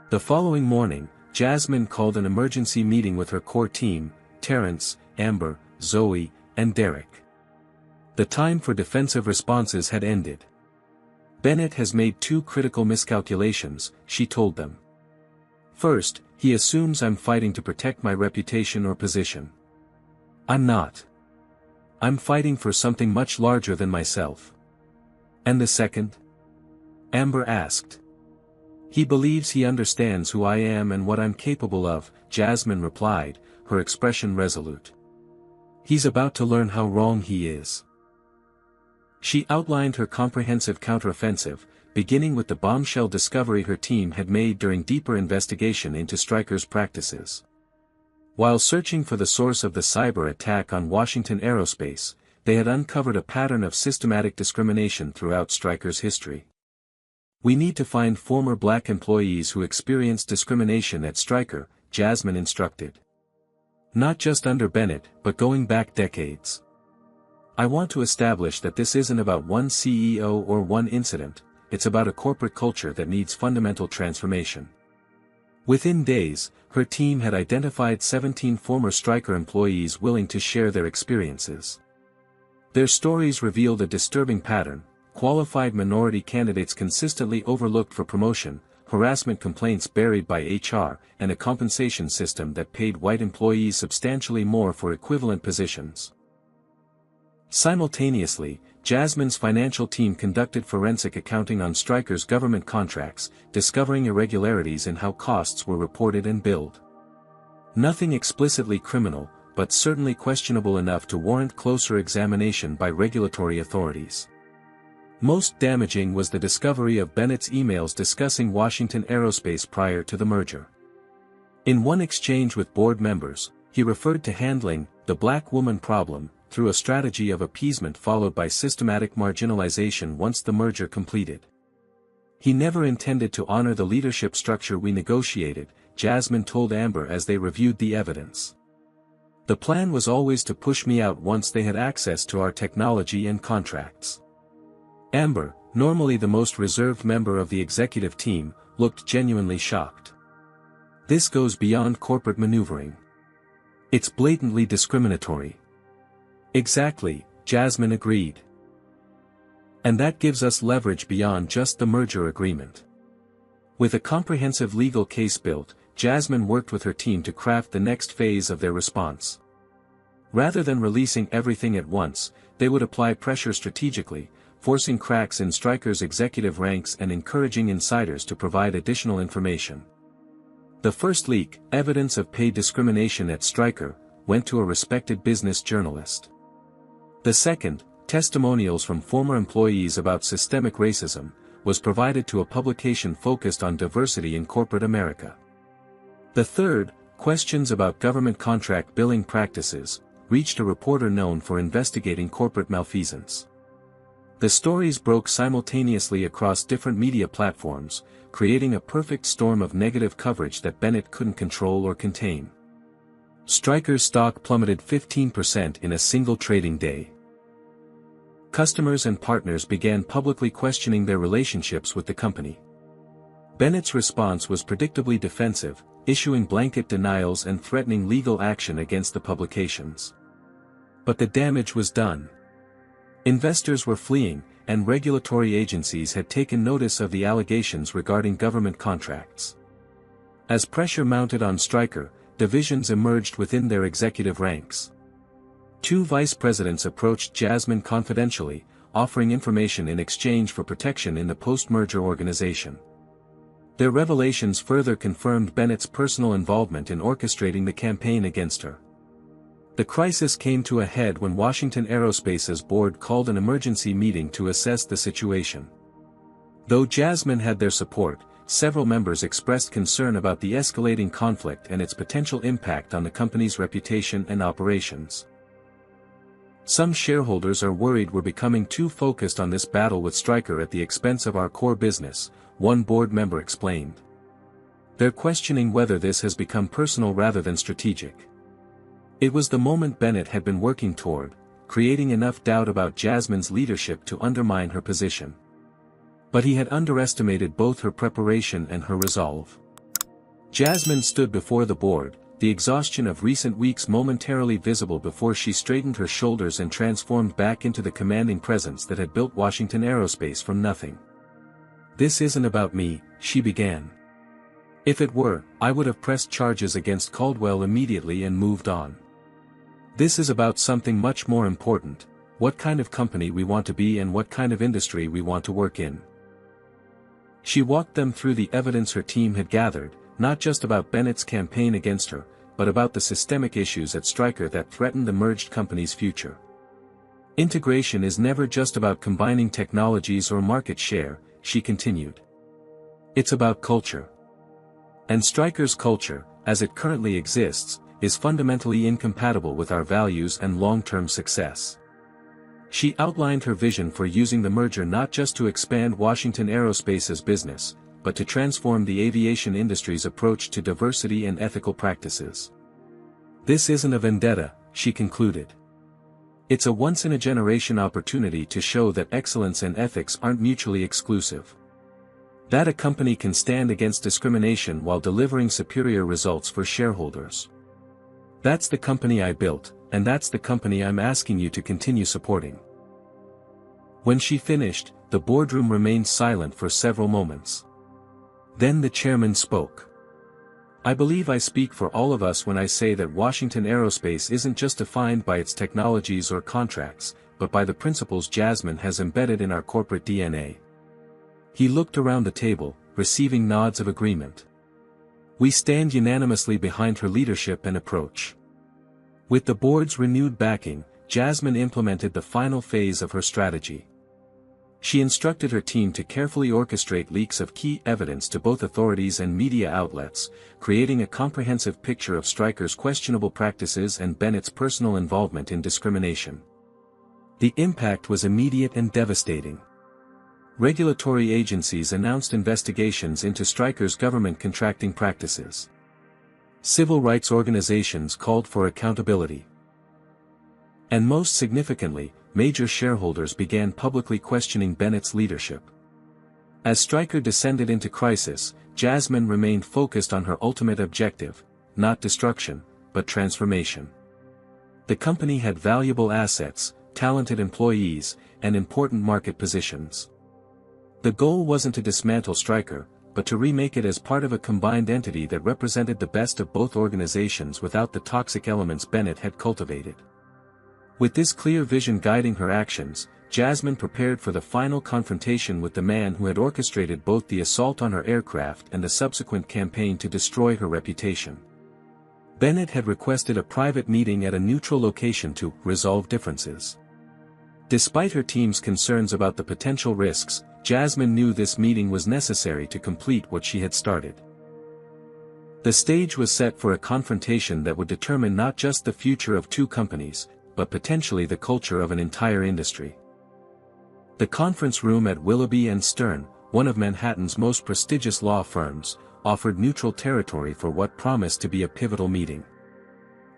The following morning, Jasmine called an emergency meeting with her core team, Terrence, Amber, Zoe, and Derek. The time for defensive responses had ended. Bennett has made two critical miscalculations, she told them. First, he assumes I'm fighting to protect my reputation or position. I'm not. I'm fighting for something much larger than myself. And the second? Amber asked. He believes he understands who I am and what I'm capable of, Jasmine replied, her expression resolute. He's about to learn how wrong he is. She outlined her comprehensive counteroffensive, beginning with the bombshell discovery her team had made during deeper investigation into Stryker's practices. While searching for the source of the cyber attack on Washington Aerospace, they had uncovered a pattern of systematic discrimination throughout Stryker's history. We need to find former black employees who experienced discrimination at Stryker, Jasmine instructed. Not just under Bennett, but going back decades. I want to establish that this isn't about one CEO or one incident, it's about a corporate culture that needs fundamental transformation. Within days, her team had identified 17 former Stryker employees willing to share their experiences. Their stories revealed a disturbing pattern: qualified minority candidates consistently overlooked for promotion, harassment complaints buried by HR, and a compensation system that paid white employees substantially more for equivalent positions. Simultaneously, Jasmine's financial team conducted forensic accounting on Stryker's government contracts, discovering irregularities in how costs were reported and billed. Nothing explicitly criminal, but certainly questionable enough to warrant closer examination by regulatory authorities. Most damaging was the discovery of Bennett's emails discussing Washington Aerospace prior to the merger. In one exchange with board members, he referred to handling the black woman problem through a strategy of appeasement followed by systematic marginalization once the merger completed. He never intended to honor the leadership structure we negotiated, Jasmine told Amber as they reviewed the evidence. The plan was always to push me out once they had access to our technology and contracts. Amber, normally the most reserved member of the executive team, looked genuinely shocked. This goes beyond corporate maneuvering. It's blatantly discriminatory. Exactly, Jasmine agreed. And that gives us leverage beyond just the merger agreement. With a comprehensive legal case built, Jasmine worked with her team to craft the next phase of their response. Rather than releasing everything at once, they would apply pressure strategically, forcing cracks in Stryker's executive ranks and encouraging insiders to provide additional information. The first leak, evidence of pay discrimination at Stryker, went to a respected business journalist. The second, testimonials from former employees about systemic racism, was provided to a publication focused on diversity in corporate America. The third, questions about government contract billing practices, reached a reporter known for investigating corporate malfeasance. The stories broke simultaneously across different media platforms, creating a perfect storm of negative coverage that Bennett couldn't control or contain. Stryker's stock plummeted 15% in a single trading day. Customers and partners began publicly questioning their relationships with the company. Bennett's response was predictably defensive, issuing blanket denials and threatening legal action against the publications. But the damage was done. Investors were fleeing, and regulatory agencies had taken notice of the allegations regarding government contracts. As pressure mounted on Stryker, divisions emerged within their executive ranks. Two vice presidents approached Jasmine confidentially, offering information in exchange for protection in the post-merger organization. Their revelations further confirmed Bennett's personal involvement in orchestrating the campaign against her. The crisis came to a head when Washington Aerospace's board called an emergency meeting to assess the situation. Though Jasmine had their support, several members expressed concern about the escalating conflict and its potential impact on the company's reputation and operations. Some shareholders are worried we're becoming too focused on this battle with Stryker at the expense of our core business, one board member explained. They're questioning whether this has become personal rather than strategic. It was the moment Bennett had been working toward, creating enough doubt about Jasmine's leadership to undermine her position. But he had underestimated both her preparation and her resolve. Jasmine stood before the board, the exhaustion of recent weeks momentarily visible before she straightened her shoulders and transformed back into the commanding presence that had built Washington Aerospace from nothing. "This isn't about me," she began. "If it were, I would have pressed charges against Caldwell immediately and moved on. This is about something much more important: what kind of company we want to be and what kind of industry we want to work in." She walked them through the evidence her team had gathered, not just about Bennett's campaign against her, but about the systemic issues at Stryker that threatened the merged company's future. "Integration is never just about combining technologies or market share," she continued. "It's about culture. And Stryker's culture, as it currently exists, is fundamentally incompatible with our values and long-term success." She outlined her vision for using the merger not just to expand Washington Aerospace's business, but to transform the aviation industry's approach to diversity and ethical practices. "This isn't a vendetta," she concluded. "It's a once-in-a-generation opportunity to show that excellence and ethics aren't mutually exclusive. That a company can stand against discrimination while delivering superior results for shareholders. That's the company I built, and that's the company I'm asking you to continue supporting." When she finished, the boardroom remained silent for several moments. Then the chairman spoke. "I believe I speak for all of us when I say that Washington Aerospace isn't just defined by its technologies or contracts, but by the principles Jasmine has embedded in our corporate DNA." He looked around the table, receiving nods of agreement. "We stand unanimously behind her leadership and approach." With the board's renewed backing, Jasmine implemented the final phase of her strategy. She instructed her team to carefully orchestrate leaks of key evidence to both authorities and media outlets, creating a comprehensive picture of Stryker's questionable practices and Bennett's personal involvement in discrimination. The impact was immediate and devastating. Regulatory agencies announced investigations into Stryker's government contracting practices. Civil rights organizations called for accountability. And most significantly, major shareholders began publicly questioning Bennett's leadership. As Stryker descended into crisis, Jasmine remained focused on her ultimate objective: not destruction, but transformation. The company had valuable assets, talented employees, and important market positions. The goal wasn't to dismantle Stryker, but to remake it as part of a combined entity that represented the best of both organizations without the toxic elements Bennett had cultivated. With this clear vision guiding her actions, Jasmine prepared for the final confrontation with the man who had orchestrated both the assault on her aircraft and the subsequent campaign to destroy her reputation. Bennett had requested a private meeting at a neutral location to resolve differences. Despite her team's concerns about the potential risks, Jasmine knew this meeting was necessary to complete what she had started. The stage was set for a confrontation that would determine not just the future of two companies, but potentially the culture of an entire industry. The conference room at Willoughby & Stern, one of Manhattan's most prestigious law firms, offered neutral territory for what promised to be a pivotal meeting.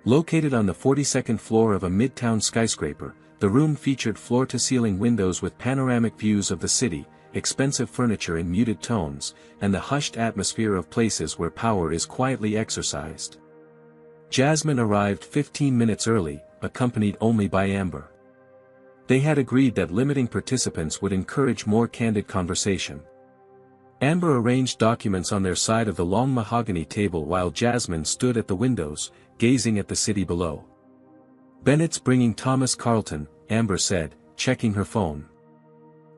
Located on the 42nd floor of a midtown skyscraper, the room featured floor-to-ceiling windows with panoramic views of the city, expensive furniture in muted tones, and the hushed atmosphere of places where power is quietly exercised. Jasmine arrived 15 minutes early, accompanied only by Amber. They had agreed that limiting participants would encourage more candid conversation. Amber arranged documents on their side of the long mahogany table while Jasmine stood at the windows, gazing at the city below. "Bennett's bringing Thomas Carlton," Amber said, checking her phone.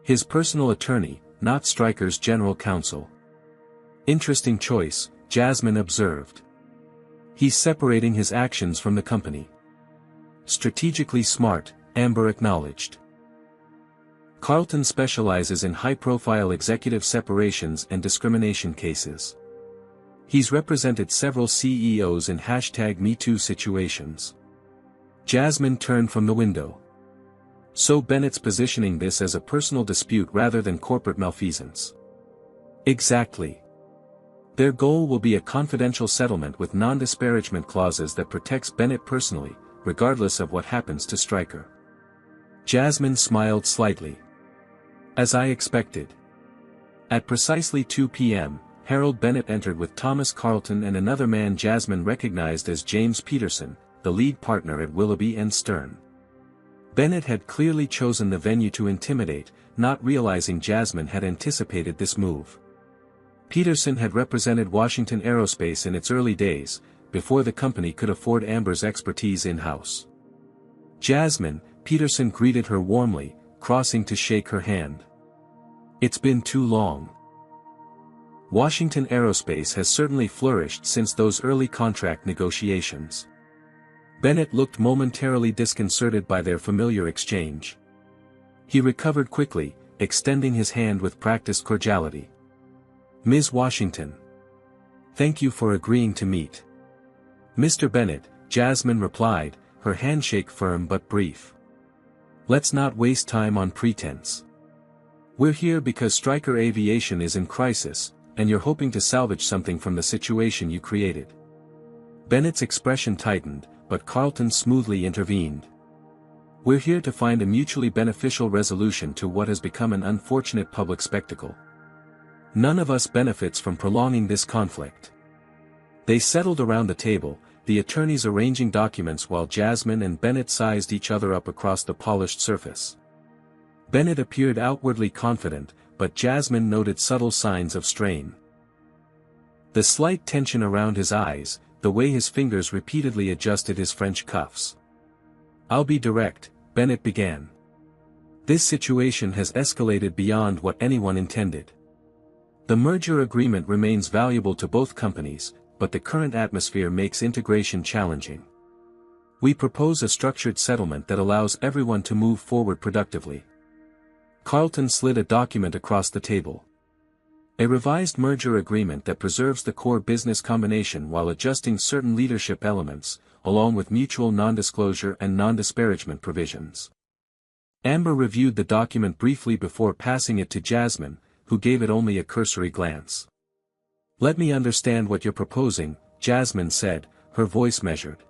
"His personal attorney, not Stryker's general counsel." "Interesting choice," Jasmine observed. "He's separating his actions from the company." "Strategically smart," Amber acknowledged. "Carlton specializes in high-profile executive separations and discrimination cases. He's represented several CEOs in #MeToo situations." Jasmine turned from the window. "So Bennett's positioning this as a personal dispute rather than corporate malfeasance." "Exactly. Their goal will be a confidential settlement with non-disparagement clauses that protects Bennett personally, regardless of what happens to Stryker." Jasmine smiled slightly. "As I expected. At precisely 2 p.m., Harold Bennett entered with Thomas Carlton and another man Jasmine recognized as James Peterson, the lead partner at Willoughby & Stern. Bennett had clearly chosen the venue to intimidate, not realizing Jasmine had anticipated this move. Peterson had represented Washington Aerospace in its early days, before the company could afford Amber's expertise in-house. Jasmine, Peterson greeted her warmly, crossing to shake her hand. "It's been too long. Washington Aerospace has certainly flourished since those early contract negotiations." Bennett looked momentarily disconcerted by their familiar exchange. He recovered quickly, extending his hand with practiced cordiality. "Ms. Washington. Thank you for agreeing to meet." "Mr. Bennett," Jasmine replied, her handshake firm but brief. "Let's not waste time on pretense. We're here because Stryker Aviation is in crisis, and you're hoping to salvage something from the situation you created." Bennett's expression tightened, but Carlton smoothly intervened. "We're here to find a mutually beneficial resolution to what has become an unfortunate public spectacle. None of us benefits from prolonging this conflict." They settled around the table, the attorneys arranging documents while Jasmine and Bennett sized each other up across the polished surface. Bennett appeared outwardly confident, but Jasmine noted subtle signs of strain. The slight tension around his eyes, the way his fingers repeatedly adjusted his French cuffs. "I'll be direct," Bennett began. "This situation has escalated beyond what anyone intended. The merger agreement remains valuable to both companies, but the current atmosphere makes integration challenging. We propose a structured settlement that allows everyone to move forward productively." Carlton slid a document across the table. "A revised merger agreement that preserves the core business combination while adjusting certain leadership elements, along with mutual non-disclosure and non-disparagement provisions." Amber reviewed the document briefly before passing it to Jasmine, who gave it only a cursory glance. "Let me understand what you're proposing," Jasmine said, her voice measured.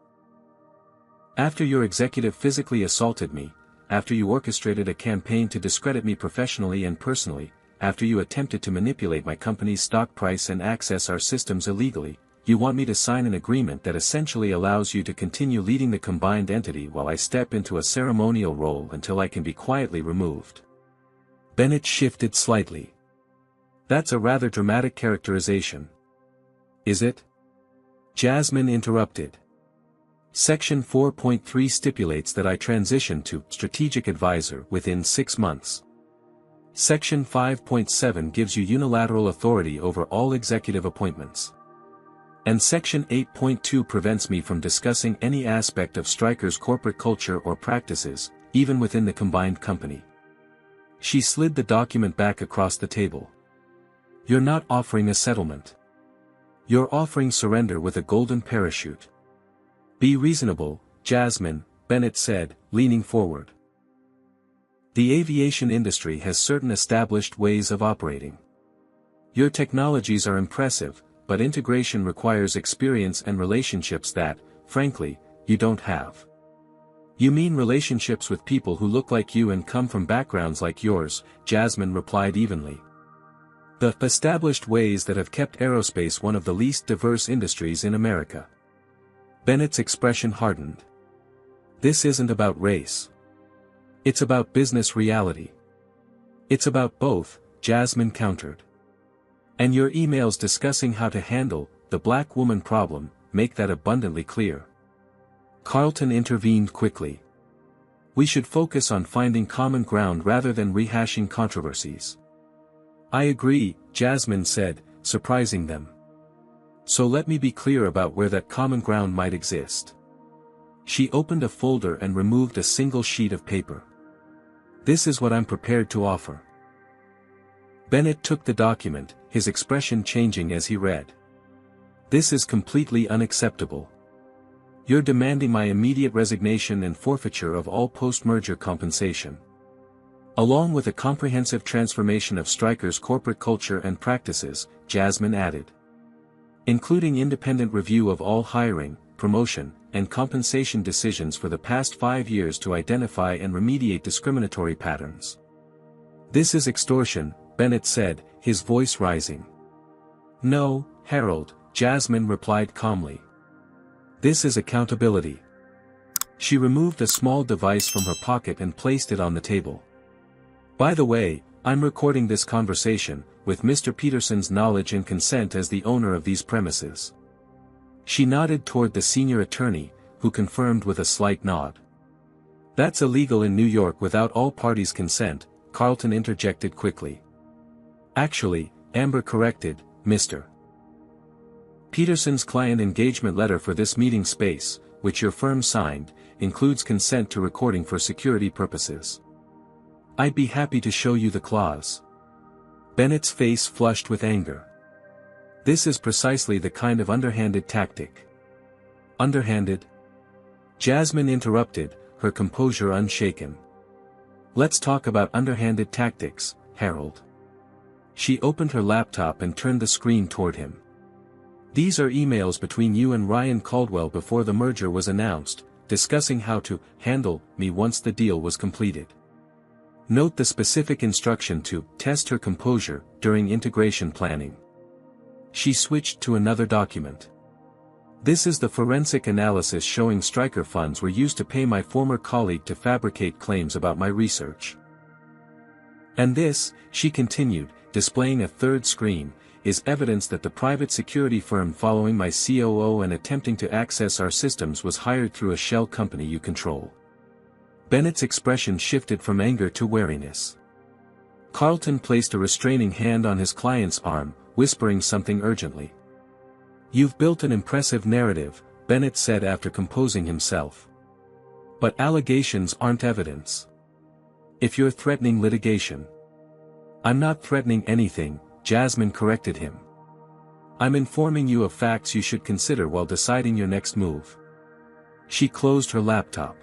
"After your executive physically assaulted me, after you orchestrated a campaign to discredit me professionally and personally, after you attempted to manipulate my company's stock price and access our systems illegally, you want me to sign an agreement that essentially allows you to continue leading the combined entity while I step into a ceremonial role until I can be quietly removed." Bennett shifted slightly. "That's a rather dramatic characterization." "Is it?" Jasmine interrupted. "Section 4.3 stipulates that I transition to strategic advisor within 6 months. Section 5.7 gives you unilateral authority over all executive appointments. And Section 8.2 prevents me from discussing any aspect of Stryker's corporate culture or practices, even within the combined company." She slid the document back across the table. "You're not offering a settlement. You're offering surrender with a golden parachute." "Be reasonable, Jasmine," Bennett said, leaning forward. "The aviation industry has certain established ways of operating. Your technologies are impressive, but integration requires experience and relationships that, frankly, you don't have." "You mean relationships with people who look like you and come from backgrounds like yours," Jasmine replied evenly. "The established ways that have kept aerospace one of the least diverse industries in America." Bennett's expression hardened. "This isn't about race. It's about business reality." "It's about both," Jasmine countered. "And your emails discussing how to handle the black woman problem make that abundantly clear." Carlton intervened quickly. "We should focus on finding common ground rather than rehashing controversies." "I agree," Jasmine said, surprising them. "So let me be clear about where that common ground might exist." She opened a folder and removed a single sheet of paper. "This is what I'm prepared to offer." Bennett took the document, his expression changing as he read. "This is completely unacceptable. You're demanding my immediate resignation and forfeiture of all post-merger compensation. Along with a comprehensive transformation of Stryker's corporate culture and practices," Jasmine added. "Including independent review of all hiring, promotion, and compensation decisions for the past 5 years to identify and remediate discriminatory patterns." "This is extortion," Bennett said, his voice rising. "No, Harold," Jasmine replied calmly. "This is accountability." She removed a small device from her pocket and placed it on the table. "By the way, I'm recording this conversation, with Mr. Peterson's knowledge and consent as the owner of these premises." She nodded toward the senior attorney, who confirmed with a slight nod. "That's illegal in New York without all parties' consent," Carlton interjected quickly. "Actually," Amber corrected, Mr. Peterson's client engagement letter for this meeting space, which your firm signed, includes consent to recording for security purposes. I'd be happy to show you the clause." Bennett's face flushed with anger. "This is precisely the kind of underhanded tactic." "Underhanded?" Jasmine interrupted, her composure unshaken. "Let's talk about underhanded tactics, Harold." She opened her laptop and turned the screen toward him. "These are emails between you and Ryan Caldwell before the merger was announced, discussing how to handle me once the deal was completed. Note the specific instruction to test her composure during integration planning." She switched to another document. "This is the forensic analysis showing Stryker funds were used to pay my former colleague to fabricate claims about my research. And this," she continued, displaying a third screen, "is evidence that the private security firm following my COO and attempting to access our systems was hired through a shell company you control." Bennett's expression shifted from anger to wariness. Carlton placed a restraining hand on his client's arm, whispering something urgently. "You've built an impressive narrative," Bennett said after composing himself. "But allegations aren't evidence. If you're threatening litigation—" "I'm not threatening anything," Jasmine corrected him. "I'm informing you of facts you should consider while deciding your next move." She closed her laptop.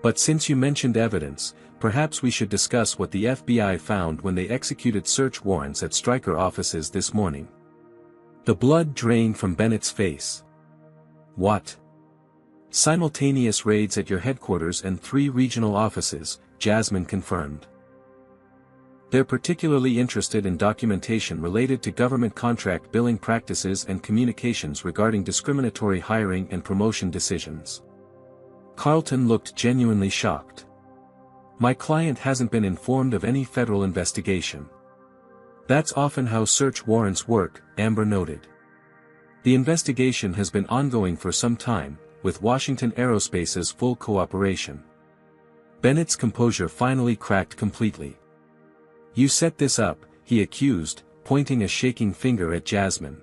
"But since you mentioned evidence, perhaps we should discuss what the FBI found when they executed search warrants at Stryker offices this morning." The blood drained from Bennett's face. "What?" "Simultaneous raids at your headquarters and 3 regional offices," Jasmine confirmed. "They're particularly interested in documentation related to government contract billing practices and communications regarding discriminatory hiring and promotion decisions." Carlton looked genuinely shocked. "My client hasn't been informed of any federal investigation." "That's often how search warrants work," Amber noted. "The investigation has been ongoing for some time, with Washington Aerospace's full cooperation." Bennett's composure finally cracked completely. "You set this up," he accused, pointing a shaking finger at Jasmine.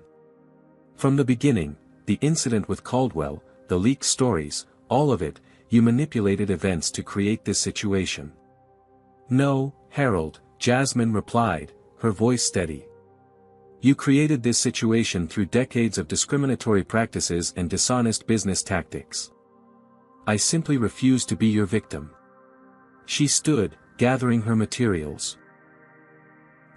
"From the beginning, the incident with Caldwell, the leaked stories, all of it, you manipulated events to create this situation." "No, Harold," Jasmine replied, her voice steady. "You created this situation through decades of discriminatory practices and dishonest business tactics. I simply refuse to be your victim." She stood, gathering her materials.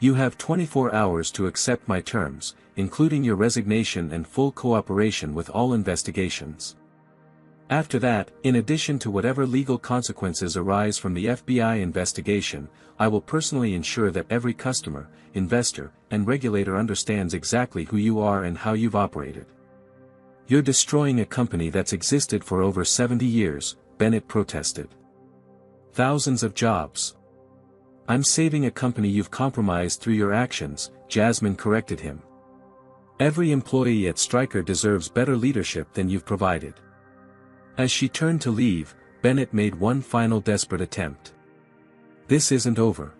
"You have 24 hours to accept my terms, including your resignation and full cooperation with all investigations. After that, in addition to whatever legal consequences arise from the FBI investigation, I will personally ensure that every customer, investor, and regulator understands exactly who you are and how you've operated." "You're destroying a company that's existed for over 70 years, Bennett protested. "Thousands of jobs." "I'm saving a company you've compromised through your actions," Jasmine corrected him. "Every employee at Stryker deserves better leadership than you've provided." As she turned to leave, Bennett made one final desperate attempt. "This isn't over.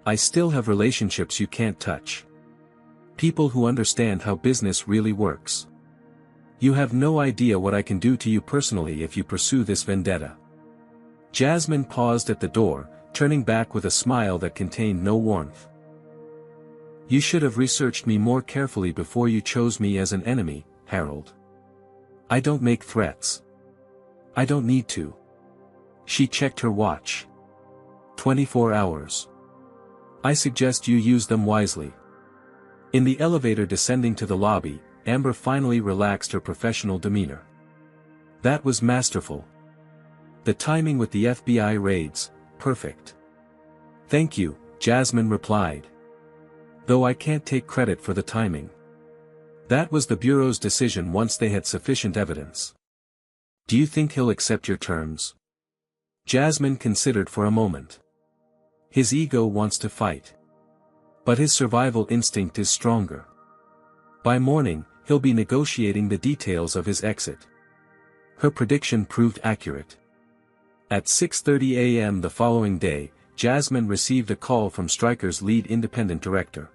I still have relationships you can't touch. People who understand how business really works. You have no idea what I can do to you personally if you pursue this vendetta." Jasmine paused at the door, turning back with a smile that contained no warmth. "You should have researched me more carefully before you chose me as an enemy, Harold. I don't make threats. I don't need to." She checked her watch. 24 hours. "I suggest you use them wisely." In the elevator descending to the lobby, Amber finally relaxed her professional demeanor. "That was masterful. The timing with the FBI raids, perfect." "Thank you," Jasmine replied. Though I can't take credit for the timing. That was the Bureau's decision once they had sufficient evidence. Do you think he'll accept your terms? Jasmine considered for a moment. His ego wants to fight. But his survival instinct is stronger. By morning, he'll be negotiating the details of his exit. Her prediction proved accurate. At 6:30 a.m. the following day, Jasmine received a call from Stryker's lead independent director.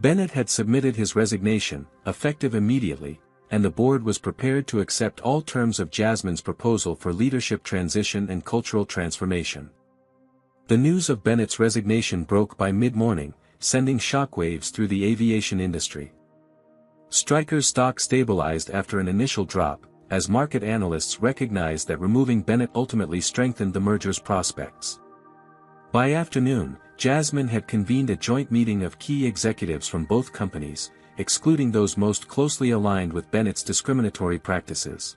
Bennett had submitted his resignation, effective immediately, and the board was prepared to accept all terms of Jasmine's proposal for leadership transition and cultural transformation. The news of Bennett's resignation broke by mid-morning, sending shockwaves through the aviation industry. Stryker's stock stabilized after an initial drop, as market analysts recognized that removing Bennett ultimately strengthened the merger's prospects. By afternoon, Jasmine had convened a joint meeting of key executives from both companies, excluding those most closely aligned with Bennett's discriminatory practices.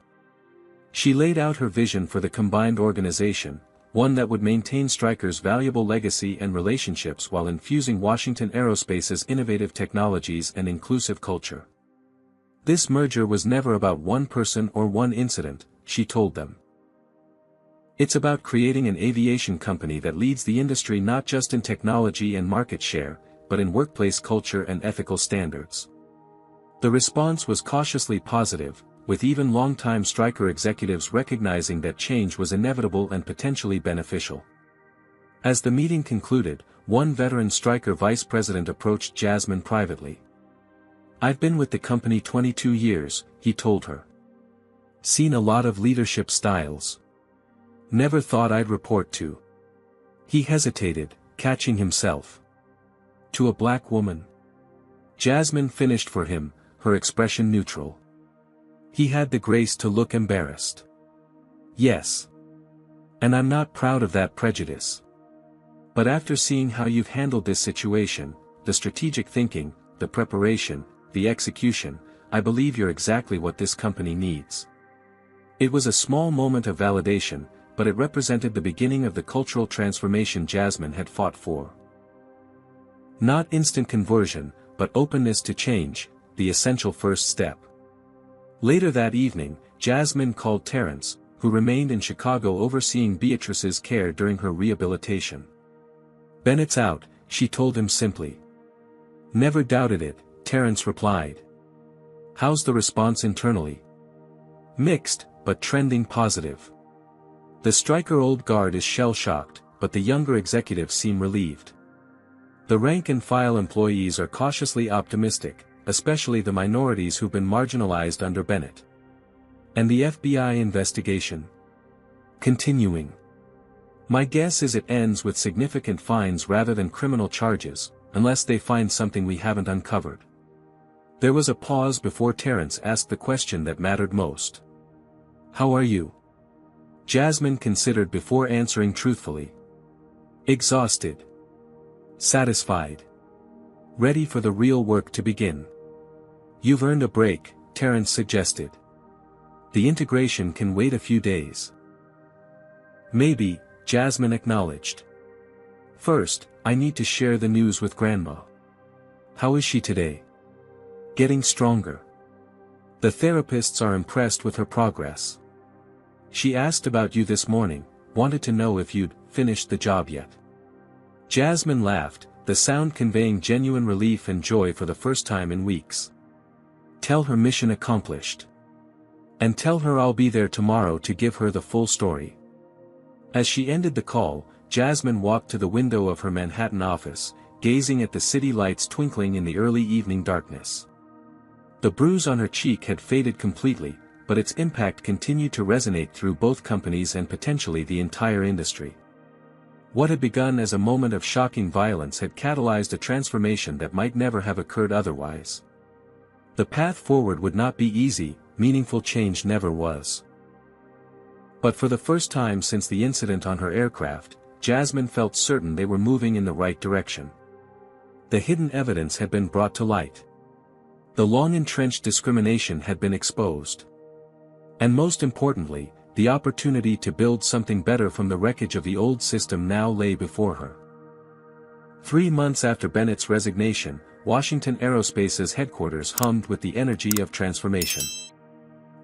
She laid out her vision for the combined organization, one that would maintain Stryker's valuable legacy and relationships while infusing Washington Aerospace's innovative technologies and inclusive culture. This merger was never about one person or one incident, she told them. It's about creating an aviation company that leads the industry not just in technology and market share, but in workplace culture and ethical standards. The response was cautiously positive, with even longtime Stryker executives recognizing that change was inevitable and potentially beneficial. As the meeting concluded, one veteran Stryker vice president approached Jasmine privately. "I've been with the company 22 years, he told her. Seen a lot of leadership styles. Never thought I'd report to." He hesitated, catching himself. "To a black woman?" Jasmine finished for him, her expression neutral. He had the grace to look embarrassed. "Yes. And I'm not proud of that prejudice. But after seeing how you've handled this situation, the strategic thinking, the preparation, the execution, I believe you're exactly what this company needs." It was a small moment of validation, but it represented the beginning of the cultural transformation Jasmine had fought for. Not instant conversion, but openness to change, the essential first step. Later that evening, Jasmine called Terrence, who remained in Chicago overseeing Beatrice's care during her rehabilitation. "Bennett's out," she told him simply. "Never doubted it," Terrence replied. "How's the response internally?" "Mixed, but trending positive. The Stryker old guard is shell-shocked, but the younger executives seem relieved. The rank-and-file employees are cautiously optimistic, especially the minorities who've been marginalized under Bennett. And the FBI investigation? Continuing. My guess is it ends with significant fines rather than criminal charges, unless they find something we haven't uncovered." There was a pause before Terrence asked the question that mattered most. "How are you?" Jasmine considered before answering truthfully. "Exhausted. Satisfied. Ready for the real work to begin." "You've earned a break," Terrence suggested. "The integration can wait a few days." "Maybe," Jasmine acknowledged. "First, I need to share the news with Grandma." "How is she today?" "Getting stronger. The therapists are impressed with her progress. She asked about you this morning, wanted to know if you'd finished the job yet." Jasmine laughed, the sound conveying genuine relief and joy for the first time in weeks. "Tell her mission accomplished. And tell her I'll be there tomorrow to give her the full story." As she ended the call, Jasmine walked to the window of her Manhattan office, gazing at the city lights twinkling in the early evening darkness. The bruise on her cheek had faded completely, but its impact continued to resonate through both companies and potentially the entire industry. What had begun as a moment of shocking violence had catalyzed a transformation that might never have occurred otherwise. The path forward would not be easy, meaningful change never was. But for the first time since the incident on her aircraft, Jasmine felt certain they were moving in the right direction. The hidden evidence had been brought to light. The long-entrenched discrimination had been exposed. And most importantly, the opportunity to build something better from the wreckage of the old system now lay before her. 3 months after Bennett's resignation, Washington Aerospace's headquarters hummed with the energy of transformation.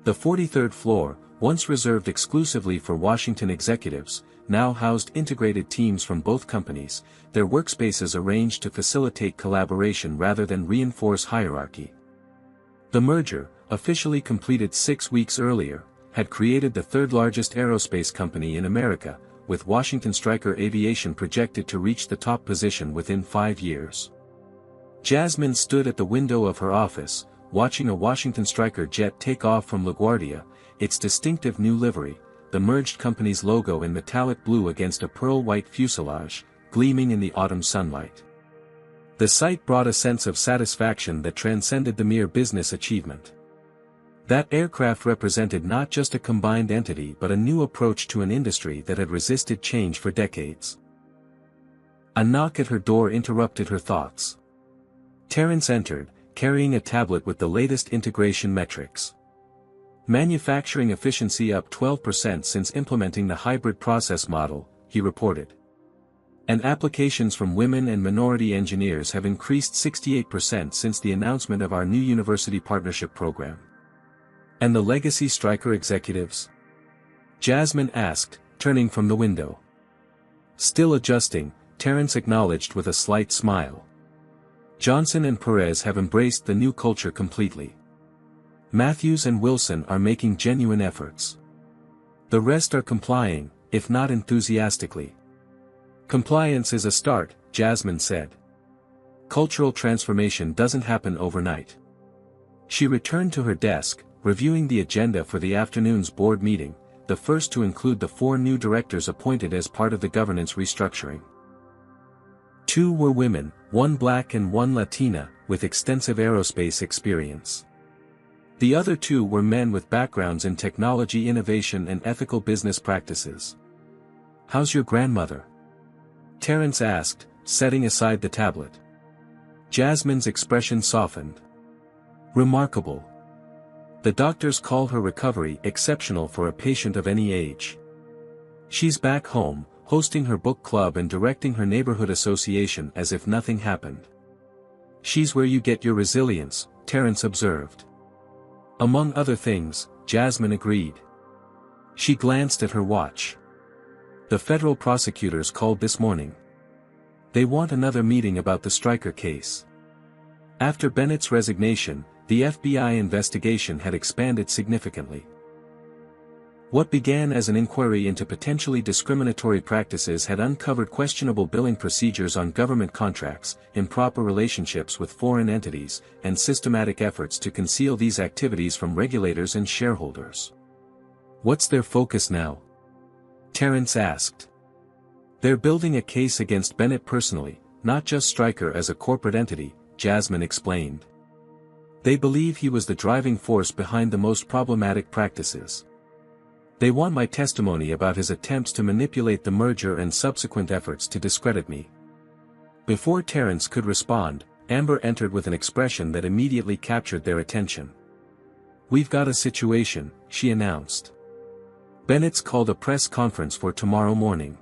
The 43rd floor, once reserved exclusively for Washington executives, now housed integrated teams from both companies, their workspaces arranged to facilitate collaboration rather than reinforce hierarchy. The merger, officially completed 6 weeks earlier, had created the third-largest aerospace company in America, with Washington Stryker Aviation projected to reach the top position within 5 years. Jasmine stood at the window of her office, watching a Washington Stryker jet take off from LaGuardia, its distinctive new livery, the merged company's logo in metallic blue against a pearl-white fuselage, gleaming in the autumn sunlight. The sight brought a sense of satisfaction that transcended the mere business achievement. That aircraft represented not just a combined entity but a new approach to an industry that had resisted change for decades. A knock at her door interrupted her thoughts. Terrence entered, carrying a tablet with the latest integration metrics. Manufacturing efficiency up 12% since implementing the hybrid process model, he reported. And applications from women and minority engineers have increased 68% since the announcement of our new university partnership program. And the legacy Stryker executives? Jasmine asked, turning from the window. Still adjusting, Terrence acknowledged with a slight smile. Johnson and Perez have embraced the new culture completely. Matthews and Wilson are making genuine efforts. The rest are complying, if not enthusiastically. Compliance is a start, Jasmine said. Cultural transformation doesn't happen overnight. She returned to her desk, reviewing the agenda for the afternoon's board meeting, the first to include the 4 new directors appointed as part of the governance restructuring. 2 were women, 1 black and 1 Latina, with extensive aerospace experience. The other 2 were men with backgrounds in technology innovation and ethical business practices. "How's your grandmother?" Terrence asked, setting aside the tablet. Jasmine's expression softened. "Remarkable. The doctors call her recovery exceptional for a patient of any age. She's back home, hosting her book club and directing her neighborhood association as if nothing happened." "She's where you get your resilience," Terrence observed. "Among other things," Jasmine agreed. She glanced at her watch. "The federal prosecutors called this morning. They want another meeting about the Stryker case." After Bennett's resignation, the FBI investigation had expanded significantly. What began as an inquiry into potentially discriminatory practices had uncovered questionable billing procedures on government contracts, improper relationships with foreign entities, and systematic efforts to conceal these activities from regulators and shareholders. "What's their focus now?" Terrence asked. "They're building a case against Bennett personally, not just Stryker as a corporate entity," Jasmine explained. "They believe he was the driving force behind the most problematic practices. They want my testimony about his attempts to manipulate the merger and subsequent efforts to discredit me." Before Terrence could respond, Amber entered with an expression that immediately captured their attention. "We've got a situation," she announced. "Bennett's called a press conference for tomorrow morning.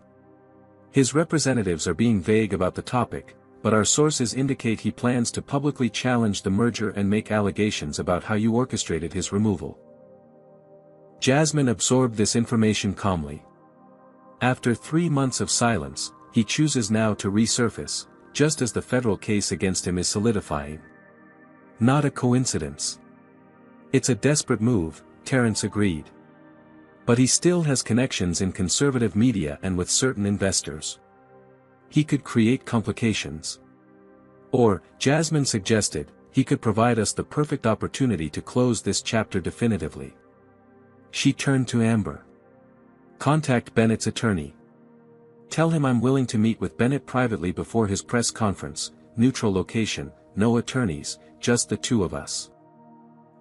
His representatives are being vague about the topic, but our sources indicate he plans to publicly challenge the merger and make allegations about how you orchestrated his removal." Jasmine absorbed this information calmly. After 3 months of silence, he chooses now to resurface, just as the federal case against him is solidifying. Not a coincidence. "It's a desperate move," Terrence agreed. "But he still has connections in conservative media and with certain investors. He could create complications. Or, Jasmine suggested, he could provide us the perfect opportunity to close this chapter definitively." She turned to Amber. "Contact Bennett's attorney. Tell him I'm willing to meet with Bennett privately before his press conference, neutral location, no attorneys, just the 2 of us."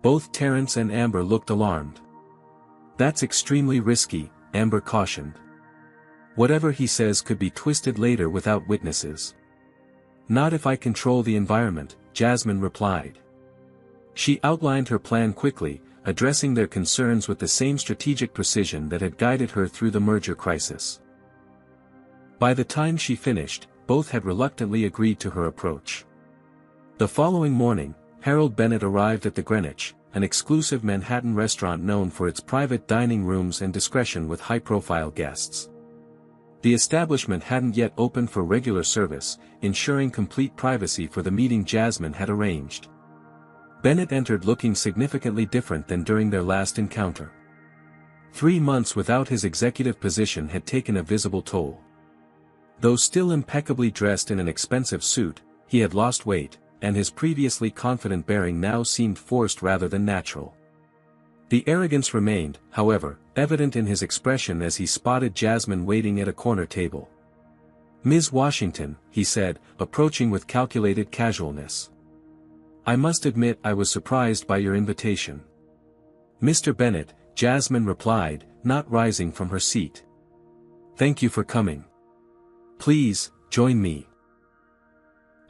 Both Terrence and Amber looked alarmed. "That's extremely risky," Amber cautioned. "Whatever he says could be twisted later without witnesses." "Not if I control the environment," Jasmine replied. She outlined her plan quickly, addressing their concerns with the same strategic precision that had guided her through the merger crisis. By the time she finished, both had reluctantly agreed to her approach. The following morning, Harold Bennett arrived at the Greenwich, an exclusive Manhattan restaurant known for its private dining rooms and discretion with high-profile guests. The establishment hadn't yet opened for regular service, ensuring complete privacy for the meeting Jasmine had arranged. Bennett entered looking significantly different than during their last encounter. 3 months without his executive position had taken a visible toll. Though still impeccably dressed in an expensive suit, he had lost weight, and his previously confident bearing now seemed forced rather than natural. The arrogance remained, however, evident in his expression as he spotted Jasmine waiting at a corner table. "Ms. Washington," he said, approaching with calculated casualness. "I must admit I was surprised by your invitation." "Mr. Bennett," Jasmine replied, not rising from her seat. "Thank you for coming. Please, join me."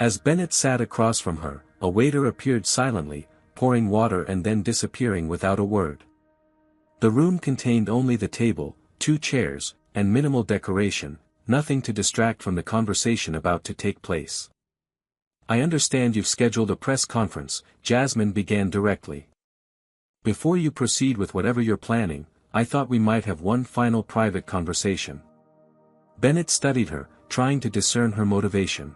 As Bennett sat across from her, a waiter appeared silently, pouring water and then disappearing without a word. The room contained only the table, 2 chairs, and minimal decoration, nothing to distract from the conversation about to take place. "I understand you've scheduled a press conference," Jasmine began directly. "Before you proceed with whatever you're planning, I thought we might have one final private conversation." Bennett studied her, trying to discern her motivation.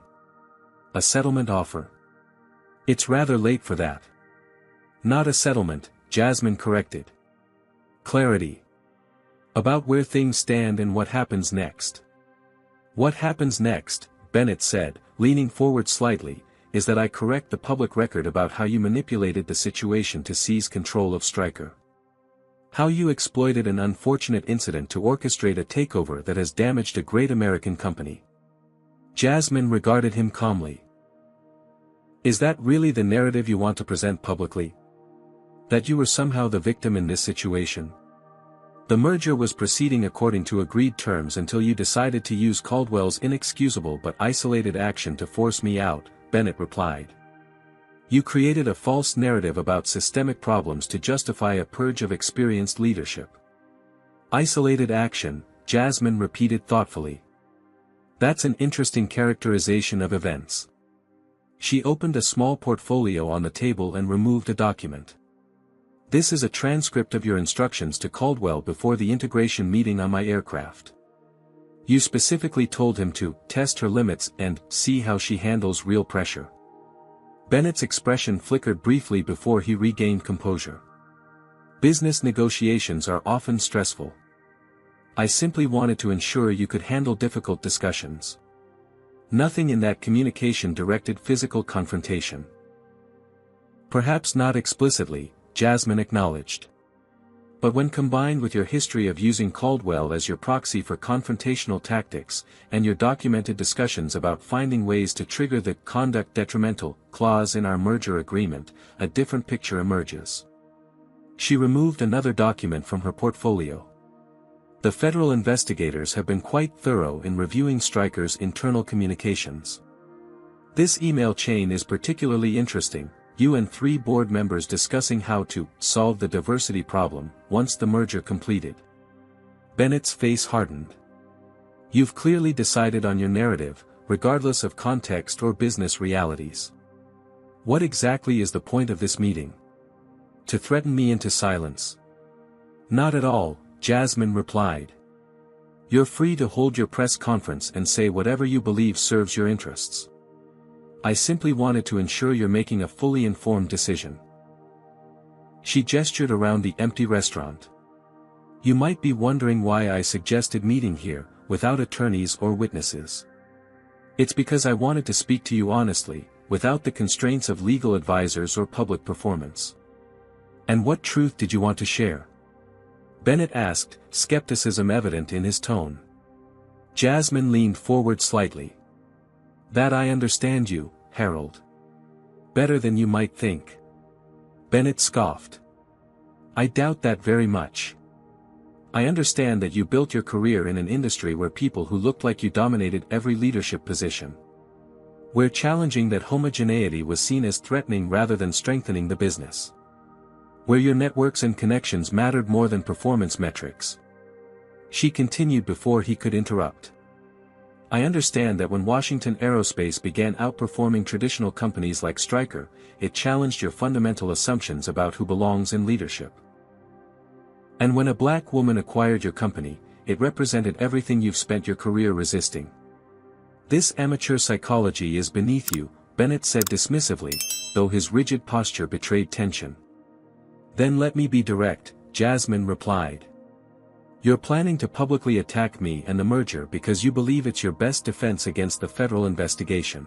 "A settlement offer?" "It's rather late for that." "Not a settlement," Jasmine corrected. "Clarity. About where things stand and what happens next." "What happens next," Bennett said, leaning forward slightly, "is that I correct the public record about how you manipulated the situation to seize control of Stryker. How you exploited an unfortunate incident to orchestrate a takeover that has damaged a great American company." Jasmine regarded him calmly. "Is that really the narrative you want to present publicly? That you were somehow the victim in this situation? The merger was proceeding according to agreed terms until you decided to use Caldwell's inexcusable but isolated action to force me out," Bennett replied. "You created a false narrative about systemic problems to justify a purge of experienced leadership." "Isolated action," Jasmine repeated thoughtfully. "That's an interesting characterization of events." She opened a small portfolio on the table and removed a document. "This is a transcript of your instructions to Caldwell before the integration meeting on my aircraft. You specifically told him to test her limits and see how she handles real pressure." Bennett's expression flickered briefly before he regained composure. "Business negotiations are often stressful. I simply wanted to ensure you could handle difficult discussions. Nothing in that communication directed physical confrontation." "Perhaps not explicitly," Jasmine acknowledged. "But when combined with your history of using Caldwell as your proxy for confrontational tactics, and your documented discussions about finding ways to trigger the conduct detrimental clause in our merger agreement, a different picture emerges." She removed another document from her portfolio. "The federal investigators have been quite thorough in reviewing Stryker's internal communications. This email chain is particularly interesting. You and 3 board members discussing how to solve the diversity problem once the merger completed." Bennett's face hardened. "You've clearly decided on your narrative, regardless of context or business realities. What exactly is the point of this meeting? To threaten me into silence?" "Not at all," Jasmine replied. "You're free to hold your press conference and say whatever you believe serves your interests. I simply wanted to ensure you're making a fully informed decision." She gestured around the empty restaurant. "You might be wondering why I suggested meeting here, without attorneys or witnesses. It's because I wanted to speak to you honestly, without the constraints of legal advisors or public performance." "And what truth did you want to share?" Bennett asked, skepticism evident in his tone. Jasmine leaned forward slightly. "That I understand you, Harold. Better than you might think." Bennett scoffed. "I doubt that very much. I understand that you built your career in an industry where people who looked like you dominated every leadership position. Where challenging that homogeneity was seen as threatening rather than strengthening the business. Where your networks and connections mattered more than performance metrics." She continued before he could interrupt. I understand that when Washington Aerospace began outperforming traditional companies like Stryker, it challenged your fundamental assumptions about who belongs in leadership. And when a black woman acquired your company, it represented everything you've spent your career resisting. This amateur psychology is beneath you, Bennett said dismissively, though his rigid posture betrayed tension. Then let me be direct, Jasmine replied. You're planning to publicly attack me and the merger because you believe it's your best defense against the federal investigation.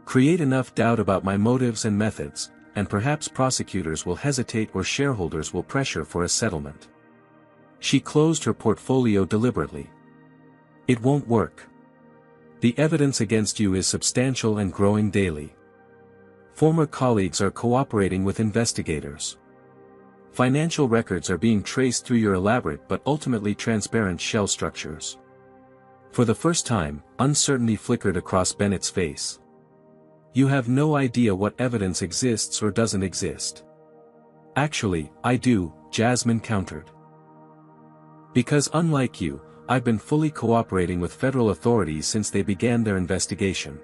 Create enough doubt about my motives and methods, and perhaps prosecutors will hesitate or shareholders will pressure for a settlement. She closed her portfolio deliberately. It won't work. The evidence against you is substantial and growing daily. Former colleagues are cooperating with investigators. Financial records are being traced through your elaborate but ultimately transparent shell structures. For the first time, uncertainty flickered across Bennett's face. You have no idea what evidence exists or doesn't exist. Actually, I do, Jasmine countered. Because unlike you, I've been fully cooperating with federal authorities since they began their investigation.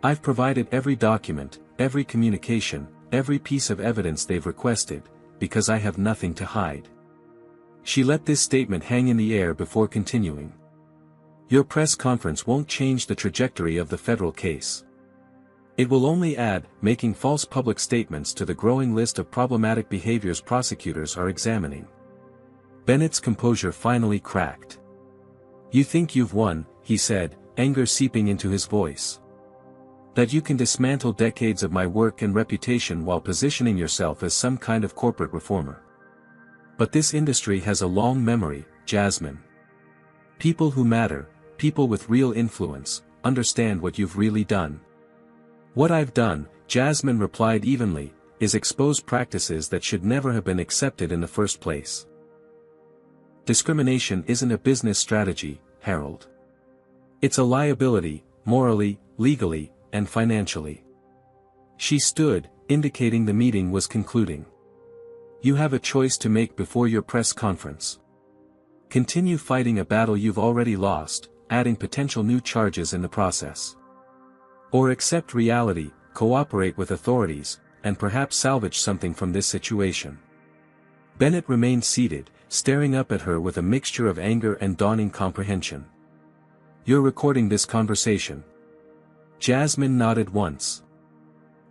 I've provided every document, every communication, every piece of evidence they've requested, because I have nothing to hide. She let this statement hang in the air before continuing. Your press conference won't change the trajectory of the federal case. It will only add, making false public statements to the growing list of problematic behaviors prosecutors are examining. Bennett's composure finally cracked. You think you've won, he said, anger seeping into his voice. That you can dismantle decades of my work and reputation while positioning yourself as some kind of corporate reformer. But this industry has a long memory, Jasmine. People who matter, people with real influence, understand what you've really done. What I've done, Jasmine replied evenly, is expose practices that should never have been accepted in the first place. Discrimination isn't a business strategy, Harold. It's a liability, morally, legally, and financially. She stood, indicating the meeting was concluding. You have a choice to make before your press conference. Continue fighting a battle you've already lost, adding potential new charges in the process. Or accept reality, cooperate with authorities, and perhaps salvage something from this situation. Bennett remained seated, staring up at her with a mixture of anger and dawning comprehension. You're recording this conversation. Jasmine nodded once.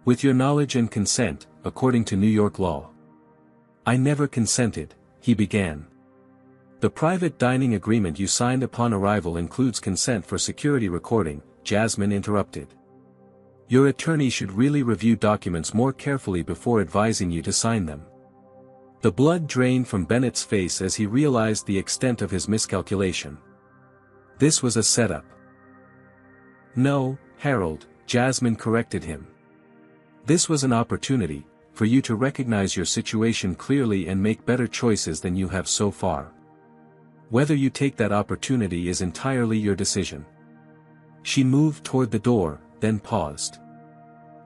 With your knowledge and consent, according to New York law. I never consented, he began. The private dining agreement you signed upon arrival includes consent for security recording, Jasmine interrupted. Your attorney should really review documents more carefully before advising you to sign them. The blood drained from Bennett's face as he realized the extent of his miscalculation. This was a setup. No, Harold, Jasmine corrected him. This was an opportunity, for you to recognize your situation clearly and make better choices than you have so far. Whether you take that opportunity is entirely your decision. She moved toward the door, then paused.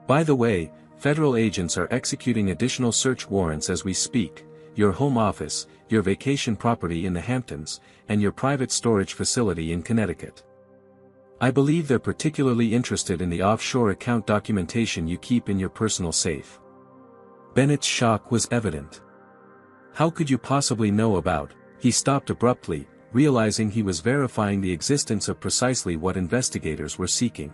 By the way, federal agents are executing additional search warrants as we speak, your home office, your vacation property in the Hamptons, and your private storage facility in Connecticut. I believe they're particularly interested in the offshore account documentation you keep in your personal safe. Bennett's shock was evident. How could you possibly know about? He stopped abruptly, realizing he was verifying the existence of precisely what investigators were seeking.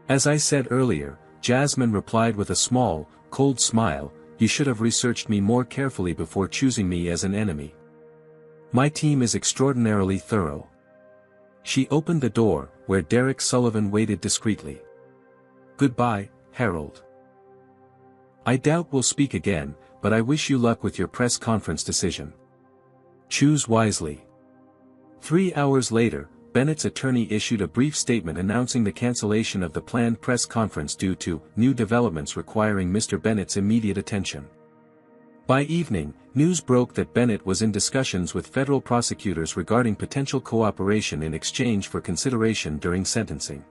As I said earlier, Jasmine replied with a small, cold smile, you should have researched me more carefully before choosing me as an enemy. My team is extraordinarily thorough. She opened the door, where Derek Sullivan waited discreetly. Goodbye, Harold. I doubt we'll speak again, but I wish you luck with your press conference decision. Choose wisely. 3 hours later, Bennett's attorney issued a brief statement announcing the cancellation of the planned press conference due to new developments requiring Mr. Bennett's immediate attention. By evening, news broke that Bennett was in discussions with federal prosecutors regarding potential cooperation in exchange for consideration during sentencing.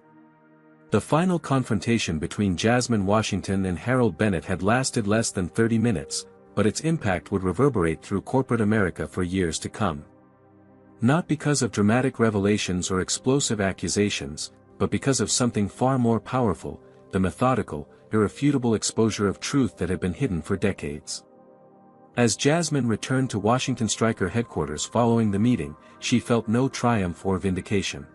The final confrontation between Jasmine Washington and Harold Bennett had lasted less than 30 minutes, but its impact would reverberate through corporate America for years to come. Not because of dramatic revelations or explosive accusations, but because of something far more powerful, the methodical, irrefutable exposure of truth that had been hidden for decades. As Jasmine returned to Washington Stryker headquarters following the meeting, she felt no triumph or vindication.